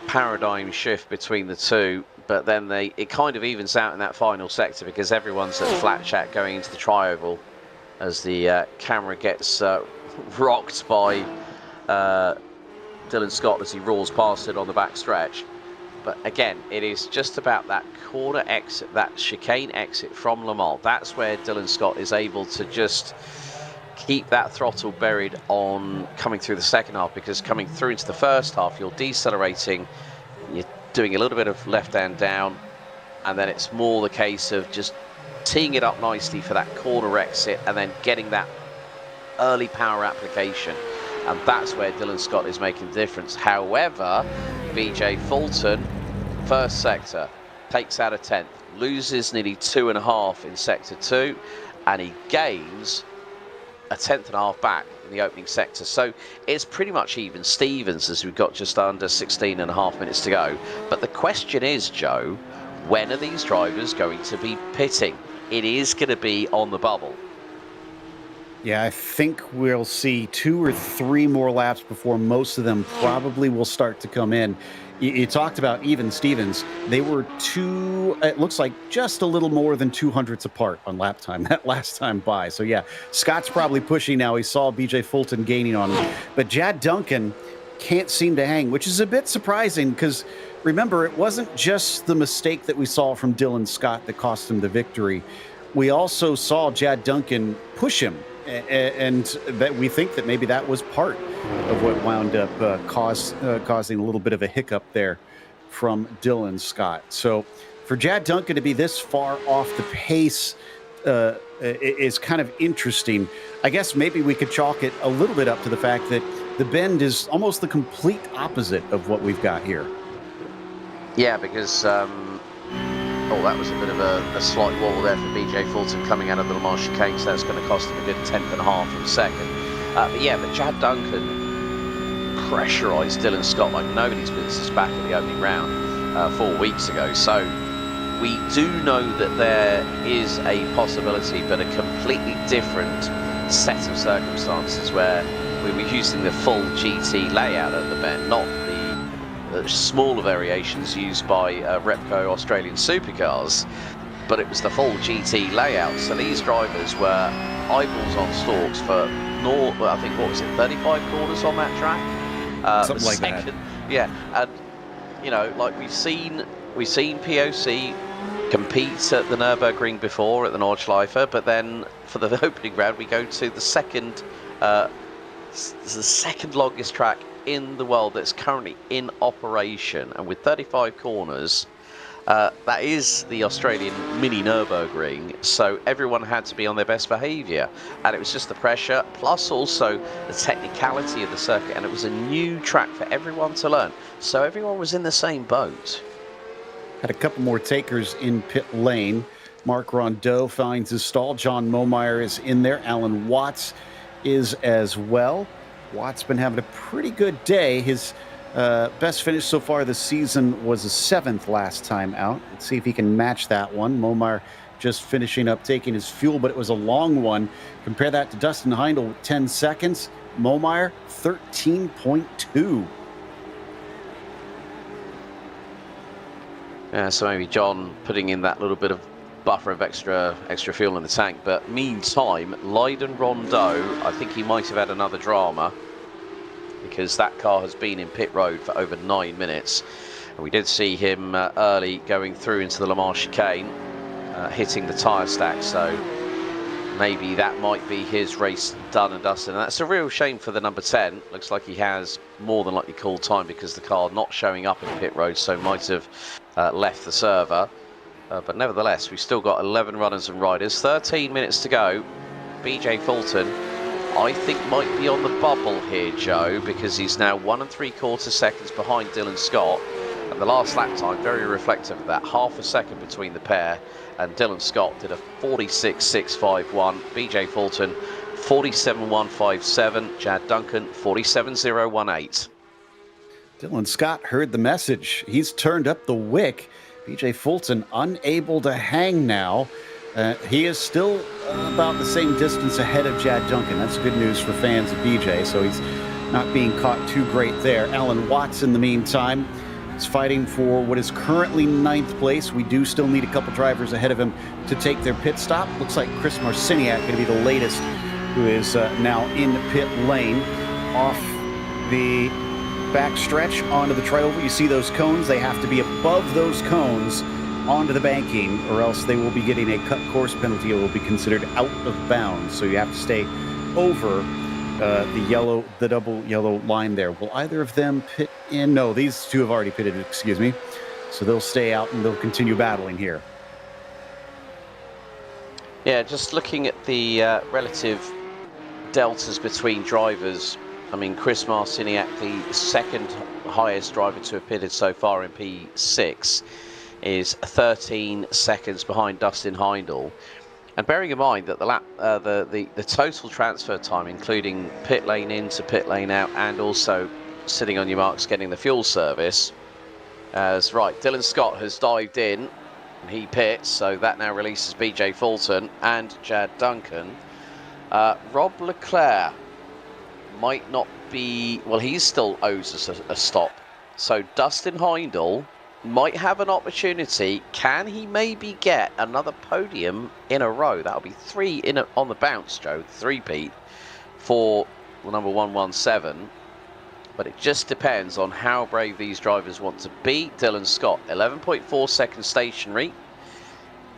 paradigm shift between the two. But then it kind of evens out in that final sector because everyone's at flat chat going into the tri-oval as the camera gets rocked by Dylan Scott as he roars past it on the back stretch. But again, it is just about that corner exit, that chicane exit from Le Mans. That's where Dylan Scott is able to just keep that throttle buried on coming through the second half, because coming through into the first half, you're decelerating, you're doing a little bit of left hand down, and then it's more the case of just teeing it up nicely for that corner exit and then getting that early power application. And that's where Dylan Scott is making the difference. However, BJ Fulton, first sector, takes out a 10th, loses nearly 2.5 in sector 2, and he gains a 10.5 back in the opening sector. So it's pretty much even Stevens as we've got just under 16.5 minutes to go. But the question is, Joe, when are these drivers going to be pitting? It is going to be on the bubble. Yeah, I think we'll see 2 or 3 more laps before most of them probably will start to come in. You talked about even Stevens. They were it looks like just a little more than 200ths apart on lap time that last time by. So yeah, Scott's probably pushing now. He saw BJ Fulton gaining on him. But Jad Duncan can't seem to hang, which is a bit surprising because remember, it wasn't just the mistake that we saw from Dylan Scott that cost him the victory. We also saw Jad Duncan push him, and that we think that maybe that was part of what wound up causing a little bit of a hiccup there from Dylan Scott. So for Jad Duncan to be this far off the pace is kind of interesting. I guess maybe we could chalk it a little bit up to the fact that the bend is almost the complete opposite of what we've got here. Yeah, because that was a bit of a slight wobble there for BJ Fulton coming out of the Le Mans chicane, so that's going to cost him a good 10.5 of a second. But Jad Duncan pressurised Dylan Scott like nobody's business back in the opening round 4 weeks ago. So we do know that there is a possibility, but a completely different set of circumstances where we were using the full GT layout at the bend, not the smaller variations used by Repco Australian supercars, but it was the full GT layout. So these drivers were eyeballs on stalks for I think, what was it, 35 corners on that track? Something like that. Yeah, and like we've seen POC compete at the Nürburgring before at the Nordschleife, but then for the opening round we go to the second longest track in the world that's currently in operation, and with 35 corners, that is the Australian mini Nürburgring, so everyone had to be on their best behaviour, and it was just the pressure plus also the technicality of the circuit, and it was a new track for everyone to learn, so everyone was in the same boat. Had a couple more takers in pit lane. Mark Rondeau finds his stall. John Momeyer is in there. Alan Watts is as well. Watt's been having a pretty good day. His best finish so far this season was a 7th last time out. Let's see if he can match that one. Momeyer just finishing up taking his fuel, but it was a long one. Compare that to Dustin Heindel with 10 seconds. Momeyer, 13.2. Yeah, so maybe John putting in that little bit of buffer of extra fuel in the tank, but meantime, Lydon Rondeau, I think he might have had another drama because that car has been in pit road for over 9 minutes, and we did see him early going through into the Le Mans chicane, hitting the tyre stack, so maybe that might be his race done and dusted, and that's a real shame for the number 10. Looks like he has more than likely called time because the car not showing up in pit road, so might have left the server. But nevertheless, we've still got 11 runners and riders. 13 minutes to go. BJ Fulton, I think, might be on the bubble here, Joe, because he's now 1 3/4 seconds behind Dylan Scott. And the last lap time, very reflective of that, half a second between the pair. And Dylan Scott did a 46.651. BJ Fulton, 47.157. Jad Duncan, 47.018. Dylan Scott heard the message. He's turned up the wick. BJ Fulton unable to hang now. He is still about the same distance ahead of Jad Duncan. That's good news for fans of BJ, so he's not being caught too great there. Alan Watts, in the meantime, is fighting for what is currently 9th place. We do still need a couple drivers ahead of him to take their pit stop. Looks like Chris Marciniak going to be the latest, who is now in pit lane off the back stretch onto the trioval. You see those cones? They have to be above those cones onto the banking, or else they will be getting a cut course penalty. It will be considered out of bounds. So you have to stay over the double yellow line there. Will either of them pit in? No, these two have already pitted, excuse me. So they'll stay out and they'll continue battling here. Yeah, just looking at the relative deltas between drivers. I mean, Chris Marciniak, the second highest driver to have pitted so far in P6, is 13 seconds behind Dustin Heindel. And bearing in mind that the total transfer time, including pit lane in to pit lane out, and also sitting on your marks getting the fuel service, Dylan Scott has dived in and he pits, so that now releases BJ Fulton and Jad Duncan. Rob Leclerc might not be, well, he still owes us a stop So Dustin Heindel might have an opportunity. Can he maybe get another podium in a row? That'll be 3 on the bounce, Joe. 3-peat for the number 117. But it just depends on how brave these drivers want to be. Dylan Scott, 11.4 seconds stationary.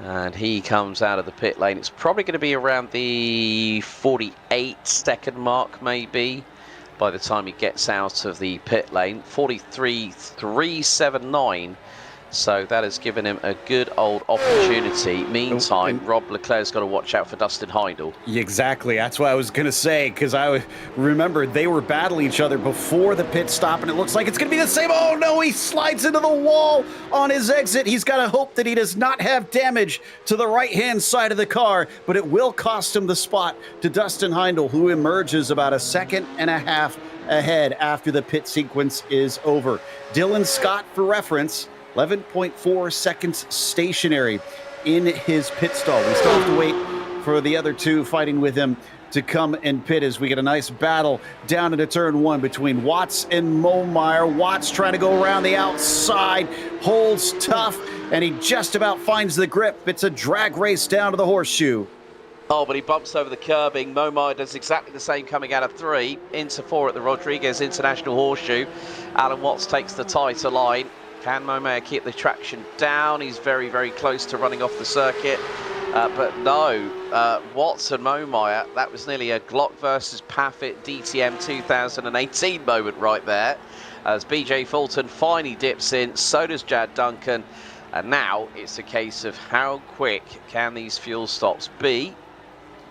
And he comes out of the pit lane. It's probably going to be around the 48-second mark, maybe, by the time he gets out of the pit lane. 43.379. So that has given him a good old opportunity. Meantime, Rob Leclerc's got to watch out for Dustin Heindel. Exactly. That's what I was going to say, because I remember they were battling each other before the pit stop, and it looks like it's going to be the same. Oh, no, he slides into the wall on his exit. He's got to hope that he does not have damage to the right-hand side of the car, but it will cost him the spot to Dustin Heindel, who emerges about 1.5 seconds ahead after the pit sequence is over. Dylan Scott, for reference, 11.4 seconds stationary in his pit stall. We still have to wait for the other two fighting with him to come and pit as we get a nice battle down into turn 1 between Watts and Momeyer. Watts trying to go around the outside, holds tough, and he just about finds the grip. It's a drag race down to the horseshoe. Oh, but he bumps over the curbing. Momeyer does exactly the same coming out of 3 into 4 at the Rodriguez International Horseshoe. Alan Watts takes the tighter line. Can Momeyer keep the traction down? He's very, very close to running off the circuit. But no, Watts and Momeyer, that was nearly a Glock versus Paffett DTM 2018 moment right there. As BJ Fulton finally dips in, so does Jad Duncan. And now it's a case of how quick can these fuel stops be?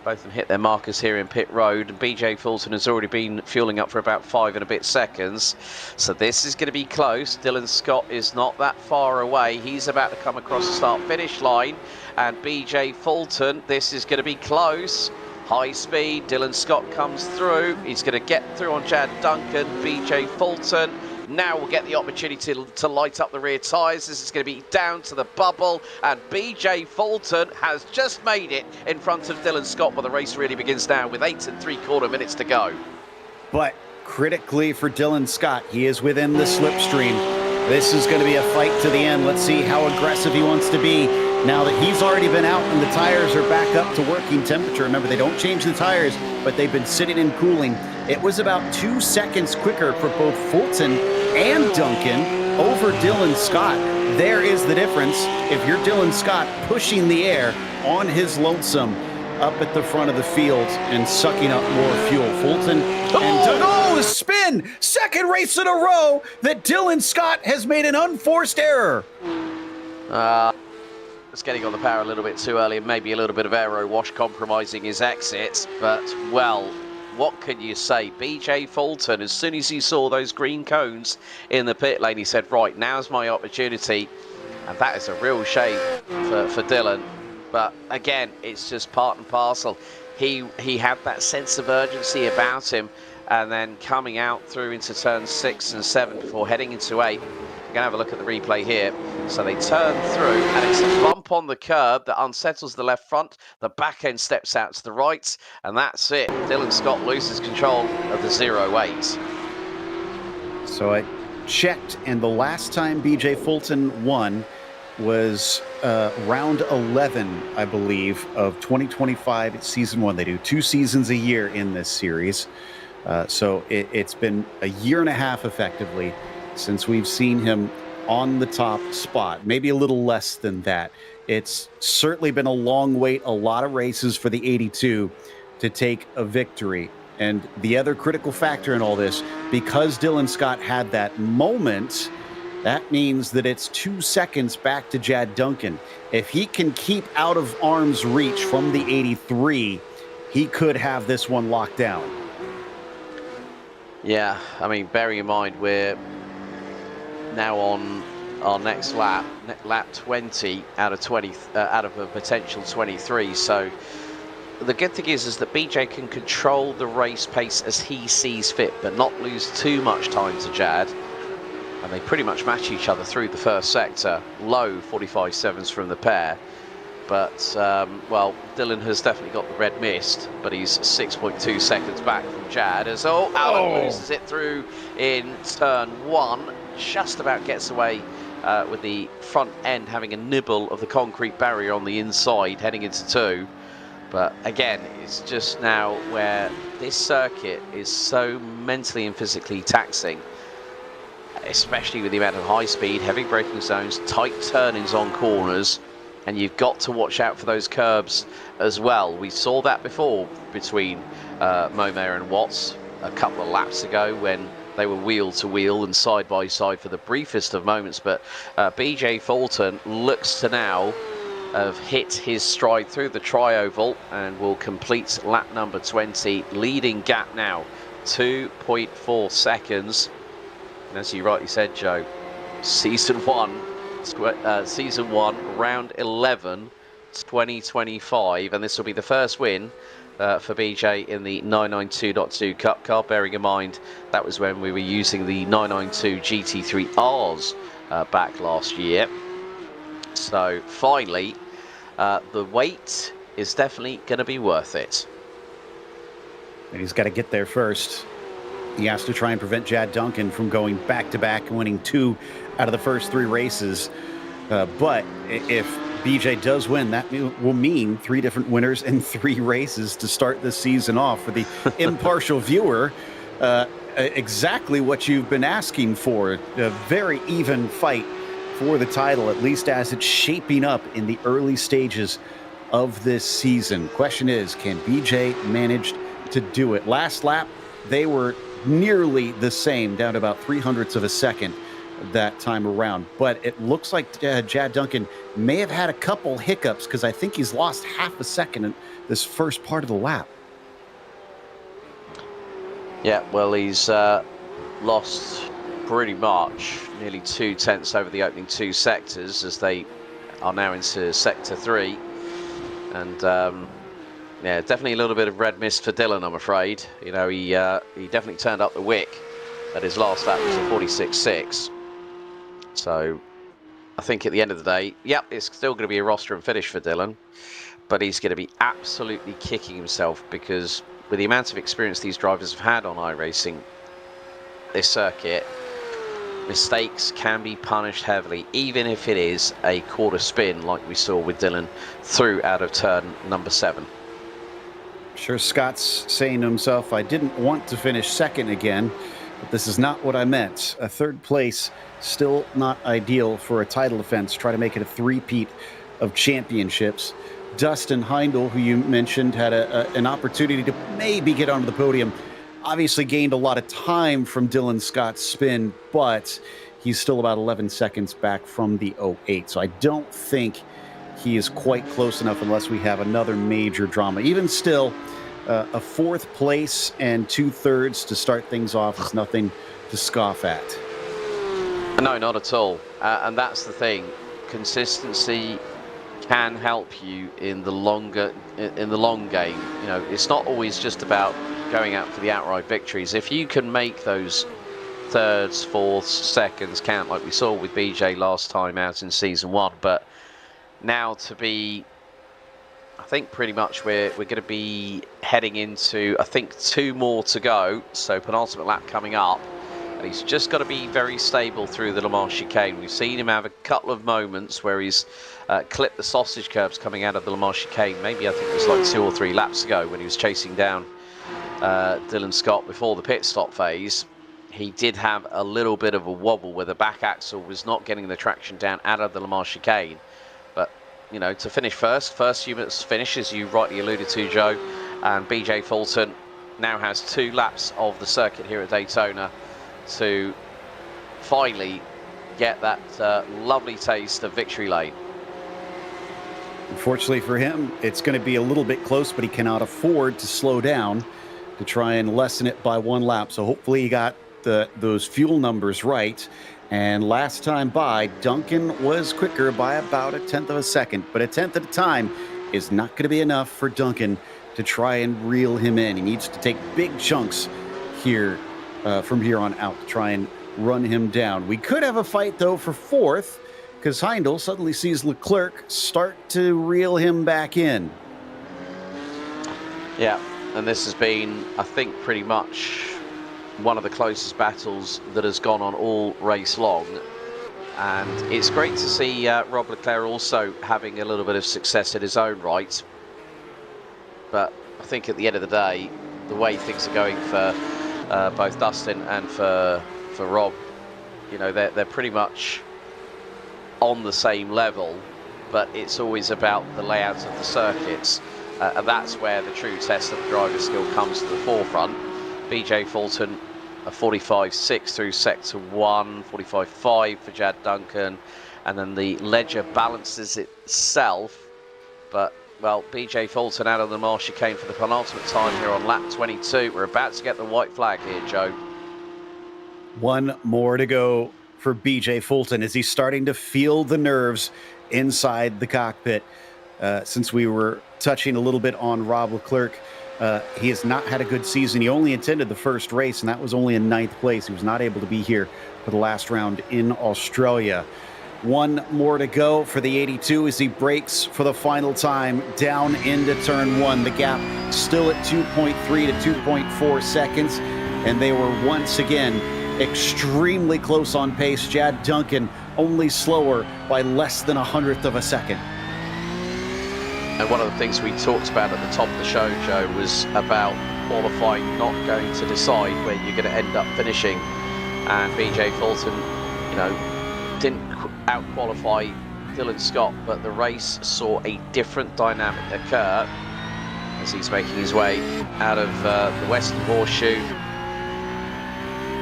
Both of them hit their markers here in pit road, and BJ Fulton has already been fueling up for about 5 and a bit seconds. So this is going to be close. Dylan Scott is not that far away. He's about to come across the start-finish line. And BJ Fulton, this is going to be close. High speed, Dylan Scott comes through. He's going to get through on Jad Duncan, BJ Fulton. Now we'll get the opportunity to light up the rear tyres. This is going to be down to the bubble, and BJ Fulton has just made it in front of Dylan Scott, but the race really begins now with 8 3/4 minutes to go. But critically for Dylan Scott, he is within the slipstream. This is going to be a fight to the end. Let's see how aggressive he wants to be now that he's already been out and the tires are back up to working temperature. Remember, they don't change the tires, but they've been sitting and cooling. It was about 2 seconds quicker for both Fulton and Duncan over Dylan Scott. There is the difference. If you're Dylan Scott pushing the air on his lonesome up at the front of the field and sucking up more fuel. Fulton and Duncan. Oh, the spin! Second race in a row that Dylan Scott has made an unforced error. It's getting on the power a little bit too early, and maybe a little bit of aero wash compromising his exits, but, well, what can you say? BJ Fulton, as soon as he saw those green cones in the pit lane, he said, right, now's my opportunity. And that is a real shame for Dylan. But again, it's just part and parcel. He had that sense of urgency about him, and then coming out through into turns 6 and 7 before heading into 8. We're going to have a look at the replay here. So they turn through, and it's a bump on the curb that unsettles the left front. The back end steps out to the right, and that's it. Dylan Scott loses control of the 08. So I checked, and the last time BJ Fulton won was round 11, I believe, of 2025. It's season 1. They do 2 seasons a year in this series. So it's been a year and a half, effectively, since we've seen him on the top spot, maybe a little less than that. It's certainly been a long wait, a lot of races for the 82 to take a victory. And the other critical factor in all this, because Dylan Scott had that moment, that means that it's 2 seconds back to Jad Duncan. If he can keep out of arm's reach from the 83, he could have this one locked down. Yeah, I mean, bearing in mind we're now on our next lap 20 out of 20 out of a potential 23. So the good thing is that BJ can control the race pace as he sees fit, but not lose too much time to Jad. And they pretty much match each other through the first sector. Low 45.7s from the pair. But, well, Dylan has definitely got the red mist, but he's 6.2 seconds back from Jad. As Alan loses it through in turn 1. just about gets away with the front end having a nibble of the concrete barrier on the inside heading into 2. But again, it's just now where this circuit is so mentally and physically taxing, especially with the amount of high speed, heavy braking zones, tight turnings on corners, and you've got to watch out for those curbs as well. We saw that before between Momair and Watts a couple of laps ago when they were wheel to wheel and side by side for the briefest of moments. But BJ Fulton looks to now have hit his stride through the tri-oval and will complete lap number 20, leading gap now 2.4 seconds. And as you rightly said, Joe, season one, round 11, 2025, and this will be the first win for BJ in the 992.2 Cup car, bearing in mind that was when we were using the 992 GT3Rs back last year. So finally, the wait is definitely going to be worth it. And he's got to get there first. He has to try and prevent Chad Duncan from going back-to-back and winning 2 out of the first 3 races. But if BJ does win, that will mean 3 different winners in 3 races to start this season off. For the impartial viewer, exactly what you've been asking for. A very even fight for the title, at least as it's shaping up in the early stages of this season. Question is, can BJ manage to do it? Last lap, they were nearly the same, down to about 0.03 of a second that time around. But it looks like Chad Duncan may have had a couple hiccups, because I think he's lost half a second in this first part of the lap. Yeah, well, he's lost pretty much nearly 0.2 over the opening 2 sectors, as they are now into sector 3. And yeah, definitely a little bit of red mist for Dylan, I'm afraid. You know, he definitely turned up the wick at his last lap, was a 46.6. So I think at the end of the day, yep, it's still going to be a roster and finish for Dylan, but he's going to be absolutely kicking himself, because with the amount of experience these drivers have had on iRacing, this circuit, mistakes can be punished heavily, even if it is a quarter spin like we saw with Dylan through out of turn number 7. Sure, Scott's saying to himself, I didn't want to finish second again, but this is not what I meant. A 3rd place, still not ideal for a title defense. Try to make it a 3-peat of championships. Dustin Heindel, who you mentioned, had an opportunity to maybe get onto the podium. Obviously gained a lot of time from Dylan Scott's spin, but he's still about 11 seconds back from the 08. So I don't think he is quite close enough unless we have another major drama. Even still, a 4th place and 2/3 to start things off is nothing to scoff at. No, not at all. And that's the thing. Consistency can help you in the long game. You know, it's not always just about going out for the outright victories. If you can make those 3rds, 4ths, 2nds count, like we saw with BJ last time out in season 1, but now to be, I think pretty much we're going to be heading into, I think, 2 more to go, so penultimate lap coming up, and he's just got to be very stable through the Le Mans chicane. We've seen him have a couple of moments where he's clipped the sausage curbs coming out of the Le Mans chicane. Maybe I think it was like 2 or 3 laps ago when he was chasing down Dylan Scott before the pit stop phase. He did have a little bit of a wobble where the back axle was not getting the traction down out of the Le Mans chicane. But, you know, to finish first unit's finish, as you rightly alluded to, Joe, and BJ Fulton now has 2 laps of the circuit here at Daytona to finally get that lovely taste of victory lane. Unfortunately for him, it's going to be a little bit close, but he cannot afford to slow down to try and lessen it by 1 lap. So hopefully he got those fuel numbers right. And last time by, Duncan was quicker by about 1/10 of a second, but 1/10 at a time is not going to be enough for Duncan to try and reel him in. He needs to take big chunks here from here on out to try and run him down. We could have a fight, though, for 4th, because Heindel suddenly sees Leclerc start to reel him back in. Yeah, and this has been, I think, pretty much one of the closest battles that has gone on all race long. And it's great to see Rob Leclerc also having a little bit of success in his own right. But I think at the end of the day, the way things are going for both Dustin and for Rob, you know, they're pretty much on the same level, but it's always about the layouts of the circuits. And that's where the true test of the driver skill comes to the forefront. BJ Fulton, a 45.6 through sector 1, 45.5 for Jad Duncan, and then the ledger balances itself. But, well, BJ Fulton out of the Marsh chicane for the penultimate time here on lap 22. We're about to get the white flag here, Joe. One more to go for BJ Fulton as he's starting to feel the nerves inside the cockpit. Since we were touching a little bit on Rob Leclerc, he has not had a good season. He only attended the first race, and that was only in 9th place. He was not able to be here for the last round in Australia. One more to go for the 82 as he brakes for the final time down into turn 1. The gap still at 2.3 to 2.4 seconds, and they were once again extremely close on pace. Jad Duncan only slower by less than 1/100th of a second. And one of the things we talked about at the top of the show, Joe, was about qualifying not going to decide where you're going to end up finishing. And BJ Fulton, you know, didn't out-qualify Dylan Scott, but the race saw a different dynamic occur as he's making his way out of the Western Horseshoe.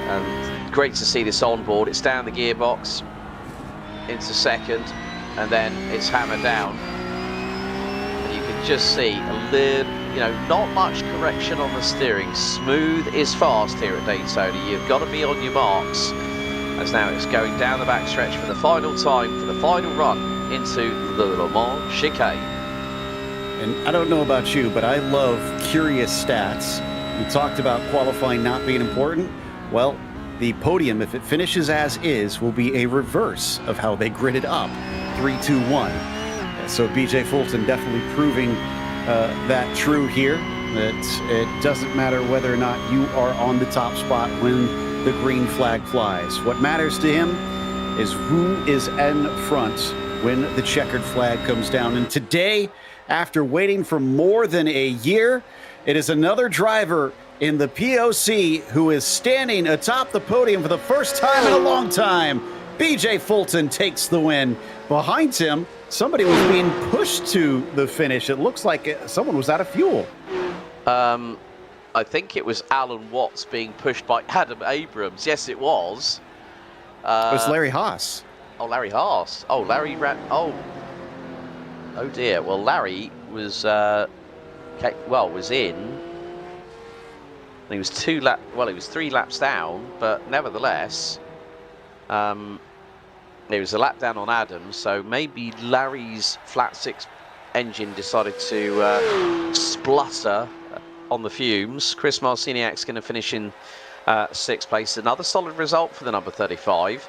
And great to see this on board. It's down the gearbox into second, and then it's hammered down. And you can just see a little, you know, not much correction on the steering. Smooth is fast here at Daytona. You've got to be on your marks. As now it's going down the backstretch for the final time, for the final run into the Le Mans chicane. And I don't know about you, but I love curious stats. We talked about qualifying not being important. Well, the podium, if it finishes as is, will be a reverse of how they gridded up. 3, 2, 1. So BJ Fulton definitely proving that true here. That it doesn't matter whether or not you are on the top spot when the green flag flies. What matters to him is who is in front when the checkered flag comes down. And today, after waiting for more than a year, it is another driver in the POC who is standing atop the podium for the first time in a long time. BJ Fulton takes the win. Behind him, somebody was being pushed to the finish. It looks like someone was out of fuel. I think it was Alan Watts being pushed by Adam Abrams. Yes, it was. It was Larry Haas. Oh, Larry Haas. Oh, Larry ran. Oh dear. Well, Larry was was in. He was 3 laps down, but nevertheless, there was a lap down on Adams. So maybe Larry's flat 6 engine decided to splutter on the fumes. Chris Marciniak's going to finish in 6th place. Another solid result for the number 35.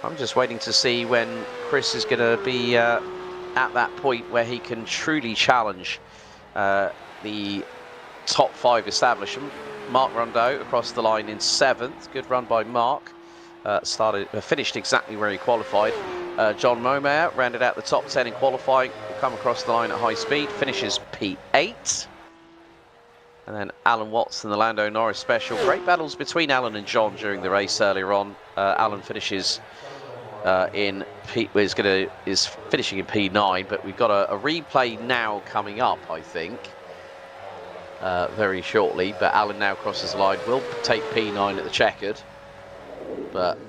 I'm just waiting to see when Chris is going to be at that point where he can truly challenge the top 5 establishment. Mark Rondeau across the line in 7th. Good run by Mark. Finished exactly where he qualified. John Momair rounded out the top 10 in qualifying. Will come across the line at high speed. Finishes P8. And then Alan Watts and the Lando Norris special. Great battles between Alan and John during the race earlier on. Alan finishes is finishing in P9, but we've got a replay now coming up, I think, very shortly. But Alan now crosses the line. Will take P9 at the checkered. But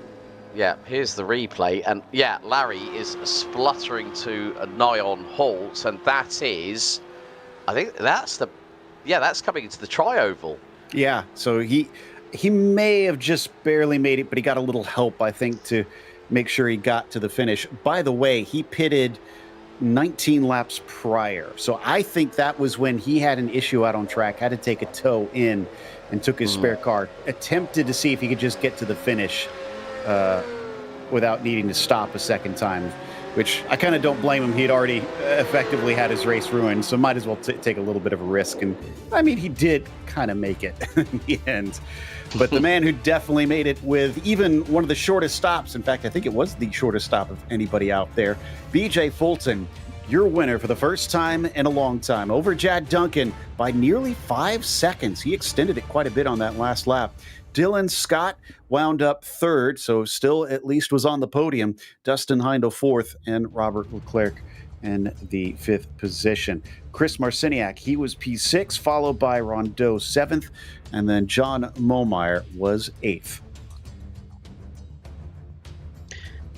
yeah, here's the replay, and yeah, Larry is spluttering to a nigh-on halt, and that is, I think that's coming into the tri-oval. Yeah, so he may have just barely made it, but he got a little help, I think, to make sure he got to the finish. By the way, he pitted 19 laps prior, so I think that was when he had an issue out on track, had to take a tow in and took his spare car, attempted to see if he could just get to the finish without needing to stop a second time. which I kind of don't blame him. He had already effectively had his race ruined, so might as well take a little bit of a risk. And I mean, he did kind of make it in the end. But the man who definitely made it with even one of the shortest stops, in fact, I think it was the shortest stop of anybody out there, BJ Fulton, your winner for the first time in a long time, over Jad Duncan by nearly 5 seconds. He extended it quite a bit on that last lap. Dylan Scott wound up third, so still at least was on the podium. Dustin Heindel fourth, and Robert Leclerc in the fifth position. Chris Marciniak, he was P6, followed by Rondeau seventh, and then John Momeyer was eighth.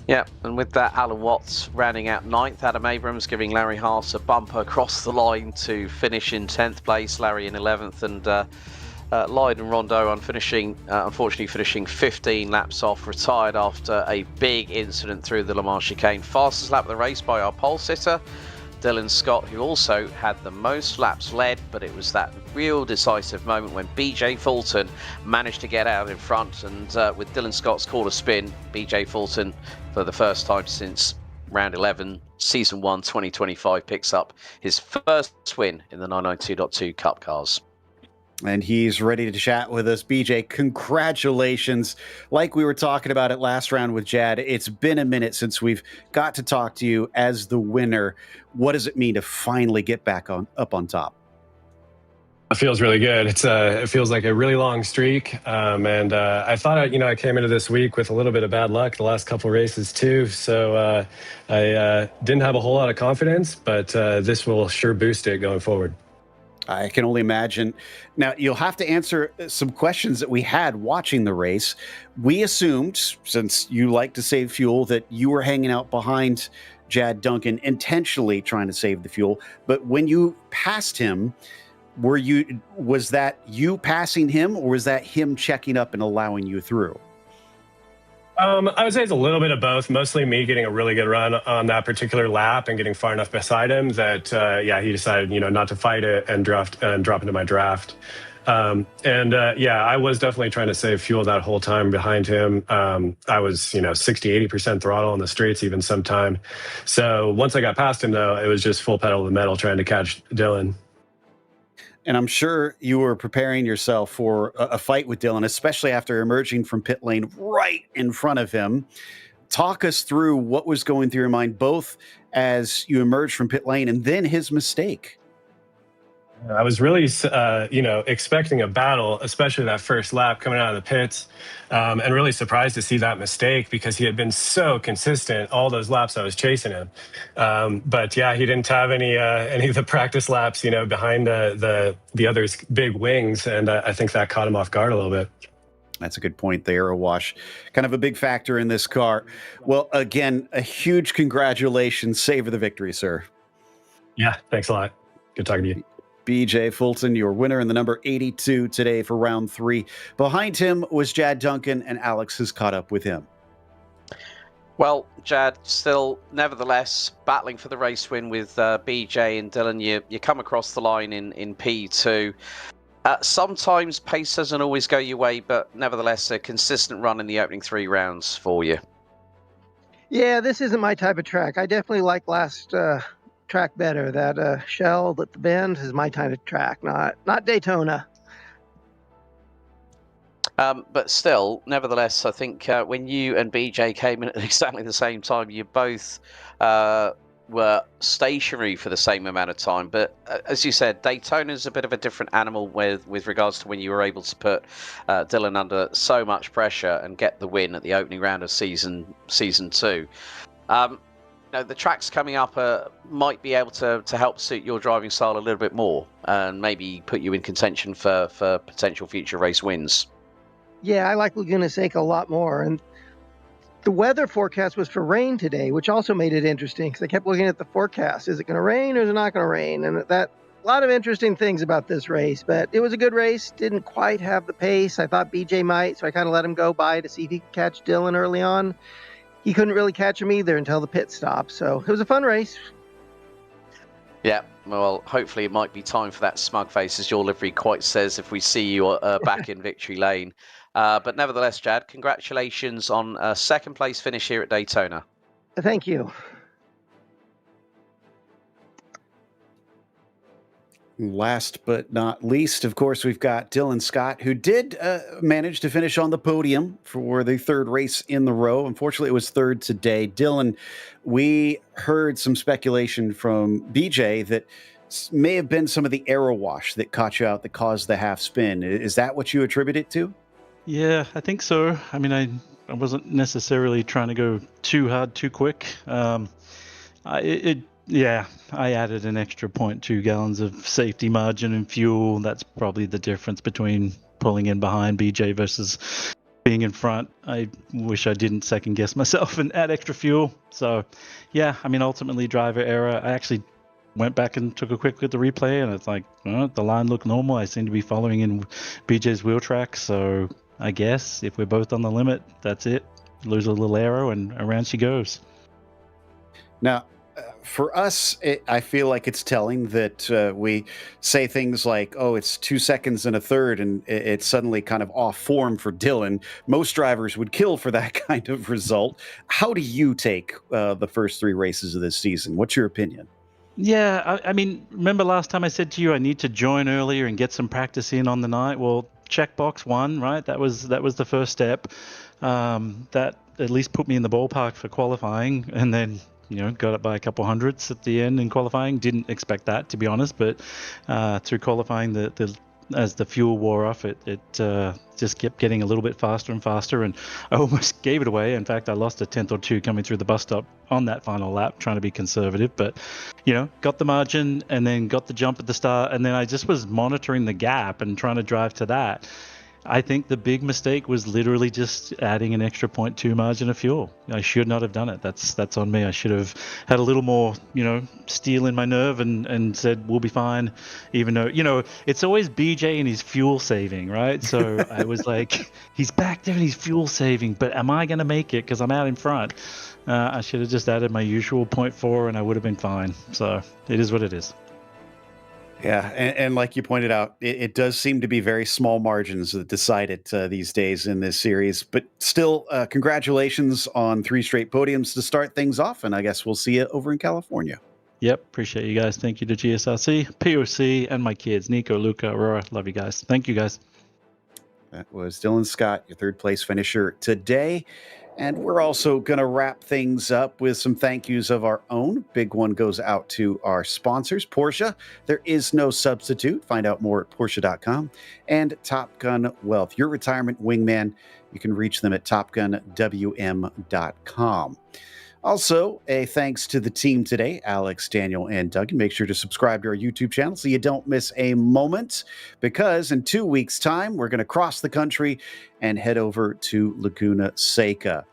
Yeah, and with that, Alan Watts rounding out ninth. Adam Abrams giving Larry Haas a bumper across the line to finish in 10th place. Larry in 11th, and Lloyd and Rondeau unfortunately finishing 15 laps off, retired after a big incident through the Le Mans chicane. Fastest lap of the race by our pole sitter, Dylan Scott, who also had the most laps led, but it was that real decisive moment when BJ Fulton managed to get out in front, and with Dylan Scott's quarter spin, BJ Fulton, for the first time since round 11, season 1, 2025, picks up his first win in the 992.2 Cup cars. And he's ready to chat with us. BJ, congratulations. Like we were talking about it last round with Jad, it's been a minute since we've got to talk to you as the winner. What does it mean to finally get back up on top? It feels really good. It feels like a really long streak, and I thought I came into this week with a little bit of bad luck the last couple races too. So I didn't have a whole lot of confidence, but this will sure boost it going forward. I can only imagine. Now, you'll have to answer some questions that we had watching the race. We assumed, since you like to save fuel, that you were hanging out behind Jad Duncan, intentionally trying to save the fuel. But when you passed him, was that you passing him, or was that him checking up and allowing you through? I would say it's a little bit of both. Mostly me getting a really good run on that particular lap and getting far enough beside him that, he decided, not to fight it and drop into my draft. I was definitely trying to save fuel that whole time behind him. I was, 60, 80% throttle on the straights even sometime. So once I got past him, though, it was just full pedal to the metal trying to catch Dylan. And I'm sure you were preparing yourself for a fight with Dylan, especially after emerging from pit lane right in front of him. Talk us through what was going through your mind, both as you emerged from pit lane and then his mistake. I was really, expecting a battle, especially that first lap coming out of the pits, and really surprised to see that mistake because he had been so consistent all those laps I was chasing him. But he didn't have any of the practice laps, behind the other's big wings, and I think that caught him off guard a little bit. That's a good point. The aero wash, kind of a big factor in this car. Well, again, a huge congratulations. Savor the victory, sir. Yeah, thanks a lot. Good talking to you. BJ Fulton, your winner in the number 82 today for round 3. Behind him was Jad Duncan, and Alex has caught up with him. Well, Jad, still, nevertheless, battling for the race win with BJ and Dylan. You come across the line in P2. Sometimes pace doesn't always go your way, but nevertheless, a consistent run in the opening 3 rounds for you. Yeah, this isn't my type of track. I definitely like last track better. That Shell at the Bend is my type of track, not Daytona. But still, nevertheless, I think when you and BJ came in at exactly the same time, you both were stationary for the same amount of time. But as you said, Daytona is a bit of a different animal with regards to when you were able to put Dylan under so much pressure and get the win at the opening round of season 2. The tracks coming up might be able to help suit your driving style a little bit more and maybe put you in contention for potential future race wins. Yeah, I like Laguna Seca a lot more. And the weather forecast was for rain today, which also made it interesting because I kept looking at the forecast. Is it going to rain or is it not going to rain? And a lot of interesting things about this race, but it was a good race. Didn't quite have the pace. I thought BJ might, so I kind of let him go by to see if he could catch Dylan early on. He couldn't really catch him either until the pit stop. So it was a fun race. Yeah, well, hopefully it might be time for that smug face, as your livery quite says, if we see you back in victory lane. But nevertheless, Jad, congratulations on a second place finish here at Daytona. Thank you. Last but not least, of course, we've got Dylan Scott, who did manage to finish on the podium for the third race in the row. Unfortunately, it was third today. Dylan, we heard some speculation from BJ that may have been some of the aero wash that caught you out that caused the half spin. Is that what you attribute it to? Yeah, I think so. I mean, I wasn't necessarily trying to go too hard, too quick. I added an extra 0.2 gallons of safety margin and fuel. That's probably the difference between pulling in behind BJ versus being in front. I wish I didn't second guess myself and add extra fuel. So, yeah, I mean, ultimately driver error. I actually went back and took a quick look at the replay, and it's like, the line looked normal. I seem to be following in BJ's wheel track. So I guess if we're both on the limit, that's it. Lose a little aero and around she goes. Now, for us, I feel like it's telling that we say things like, oh, it's 2 seconds and a third, and it's suddenly kind of off form for Dylan. Most drivers would kill for that kind of result. How do you take the first 3 races of this season? What's your opinion? Yeah, I mean, remember last time I said to you I need to join earlier and get some practice in on the night? Well, checkbox 1, right? That was the first step. That at least put me in the ballpark for qualifying, and then got it by a couple hundredths at the end in qualifying. Didn't expect that, to be honest, but through qualifying, as the fuel wore off, it just kept getting a little bit faster and faster, and I almost gave it away. In fact, I lost a tenth or two coming through the bus stop on that final lap, trying to be conservative, but got the margin and then got the jump at the start, and then I just was monitoring the gap and trying to drive to that. I think the big mistake was literally just adding an extra 0.2 margin of fuel. I should not have done it. That's on me. I should have had a little more, steel in my nerve and said, we'll be fine. Even though, it's always BJ and his fuel saving, right? So I was like, he's back there and he's fuel saving, but am I going to make it? Because I'm out in front. I should have just added my usual 0.4 and I would have been fine. So it is what it is. Yeah, and like you pointed out, it does seem to be very small margins that decide it these days in this series. But still, congratulations on 3 straight podiums to start things off, and I guess we'll see you over in California. Yep, appreciate you guys. Thank you to GSRC, POC, and my kids, Nico, Luca, Aurora. Love you guys. Thank you, guys. That was Dylan Scott, your third place finisher today. And we're also going to wrap things up with some thank yous of our own. Big one goes out to our sponsors, Porsche. There is no substitute. Find out more at Porsche.com. And Top Gun Wealth, your retirement wingman. You can reach them at TopGunWM.com. Also, a thanks to the team today, Alex, Daniel, and Doug. And make sure to subscribe to our YouTube channel so you don't miss a moment, because in 2 weeks' time, we're going to cross the country and head over to Laguna Seca.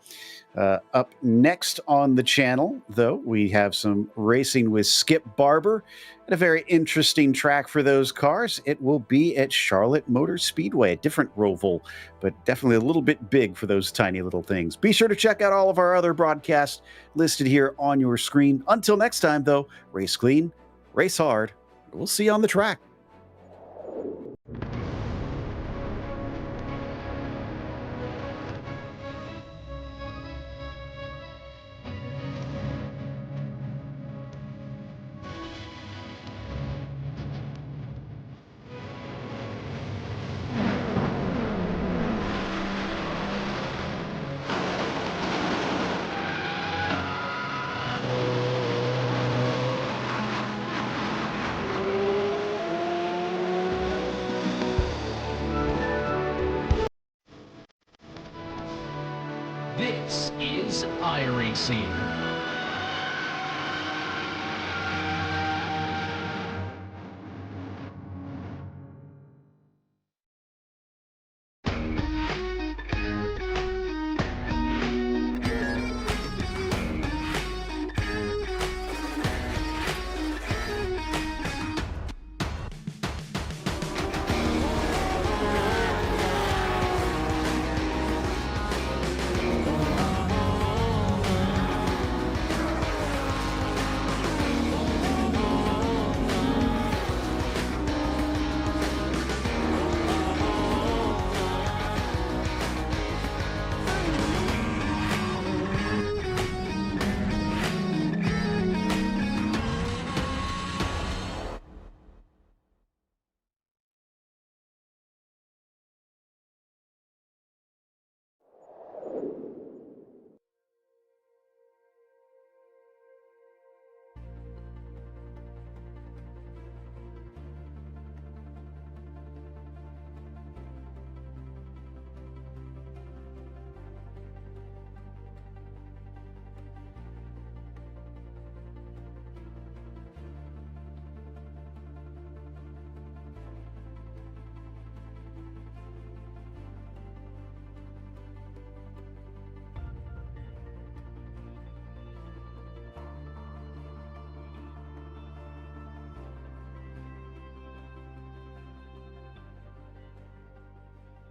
Up next on the channel, though, we have some racing with Skip Barber at a very interesting track for those cars. It will be at Charlotte Motor Speedway, a different Roval, but definitely a little bit big for those tiny little things. Be sure to check out all of our other broadcasts listed here on your screen. Until next time, though, race clean, race hard. We'll see you on the track. This is iRacing.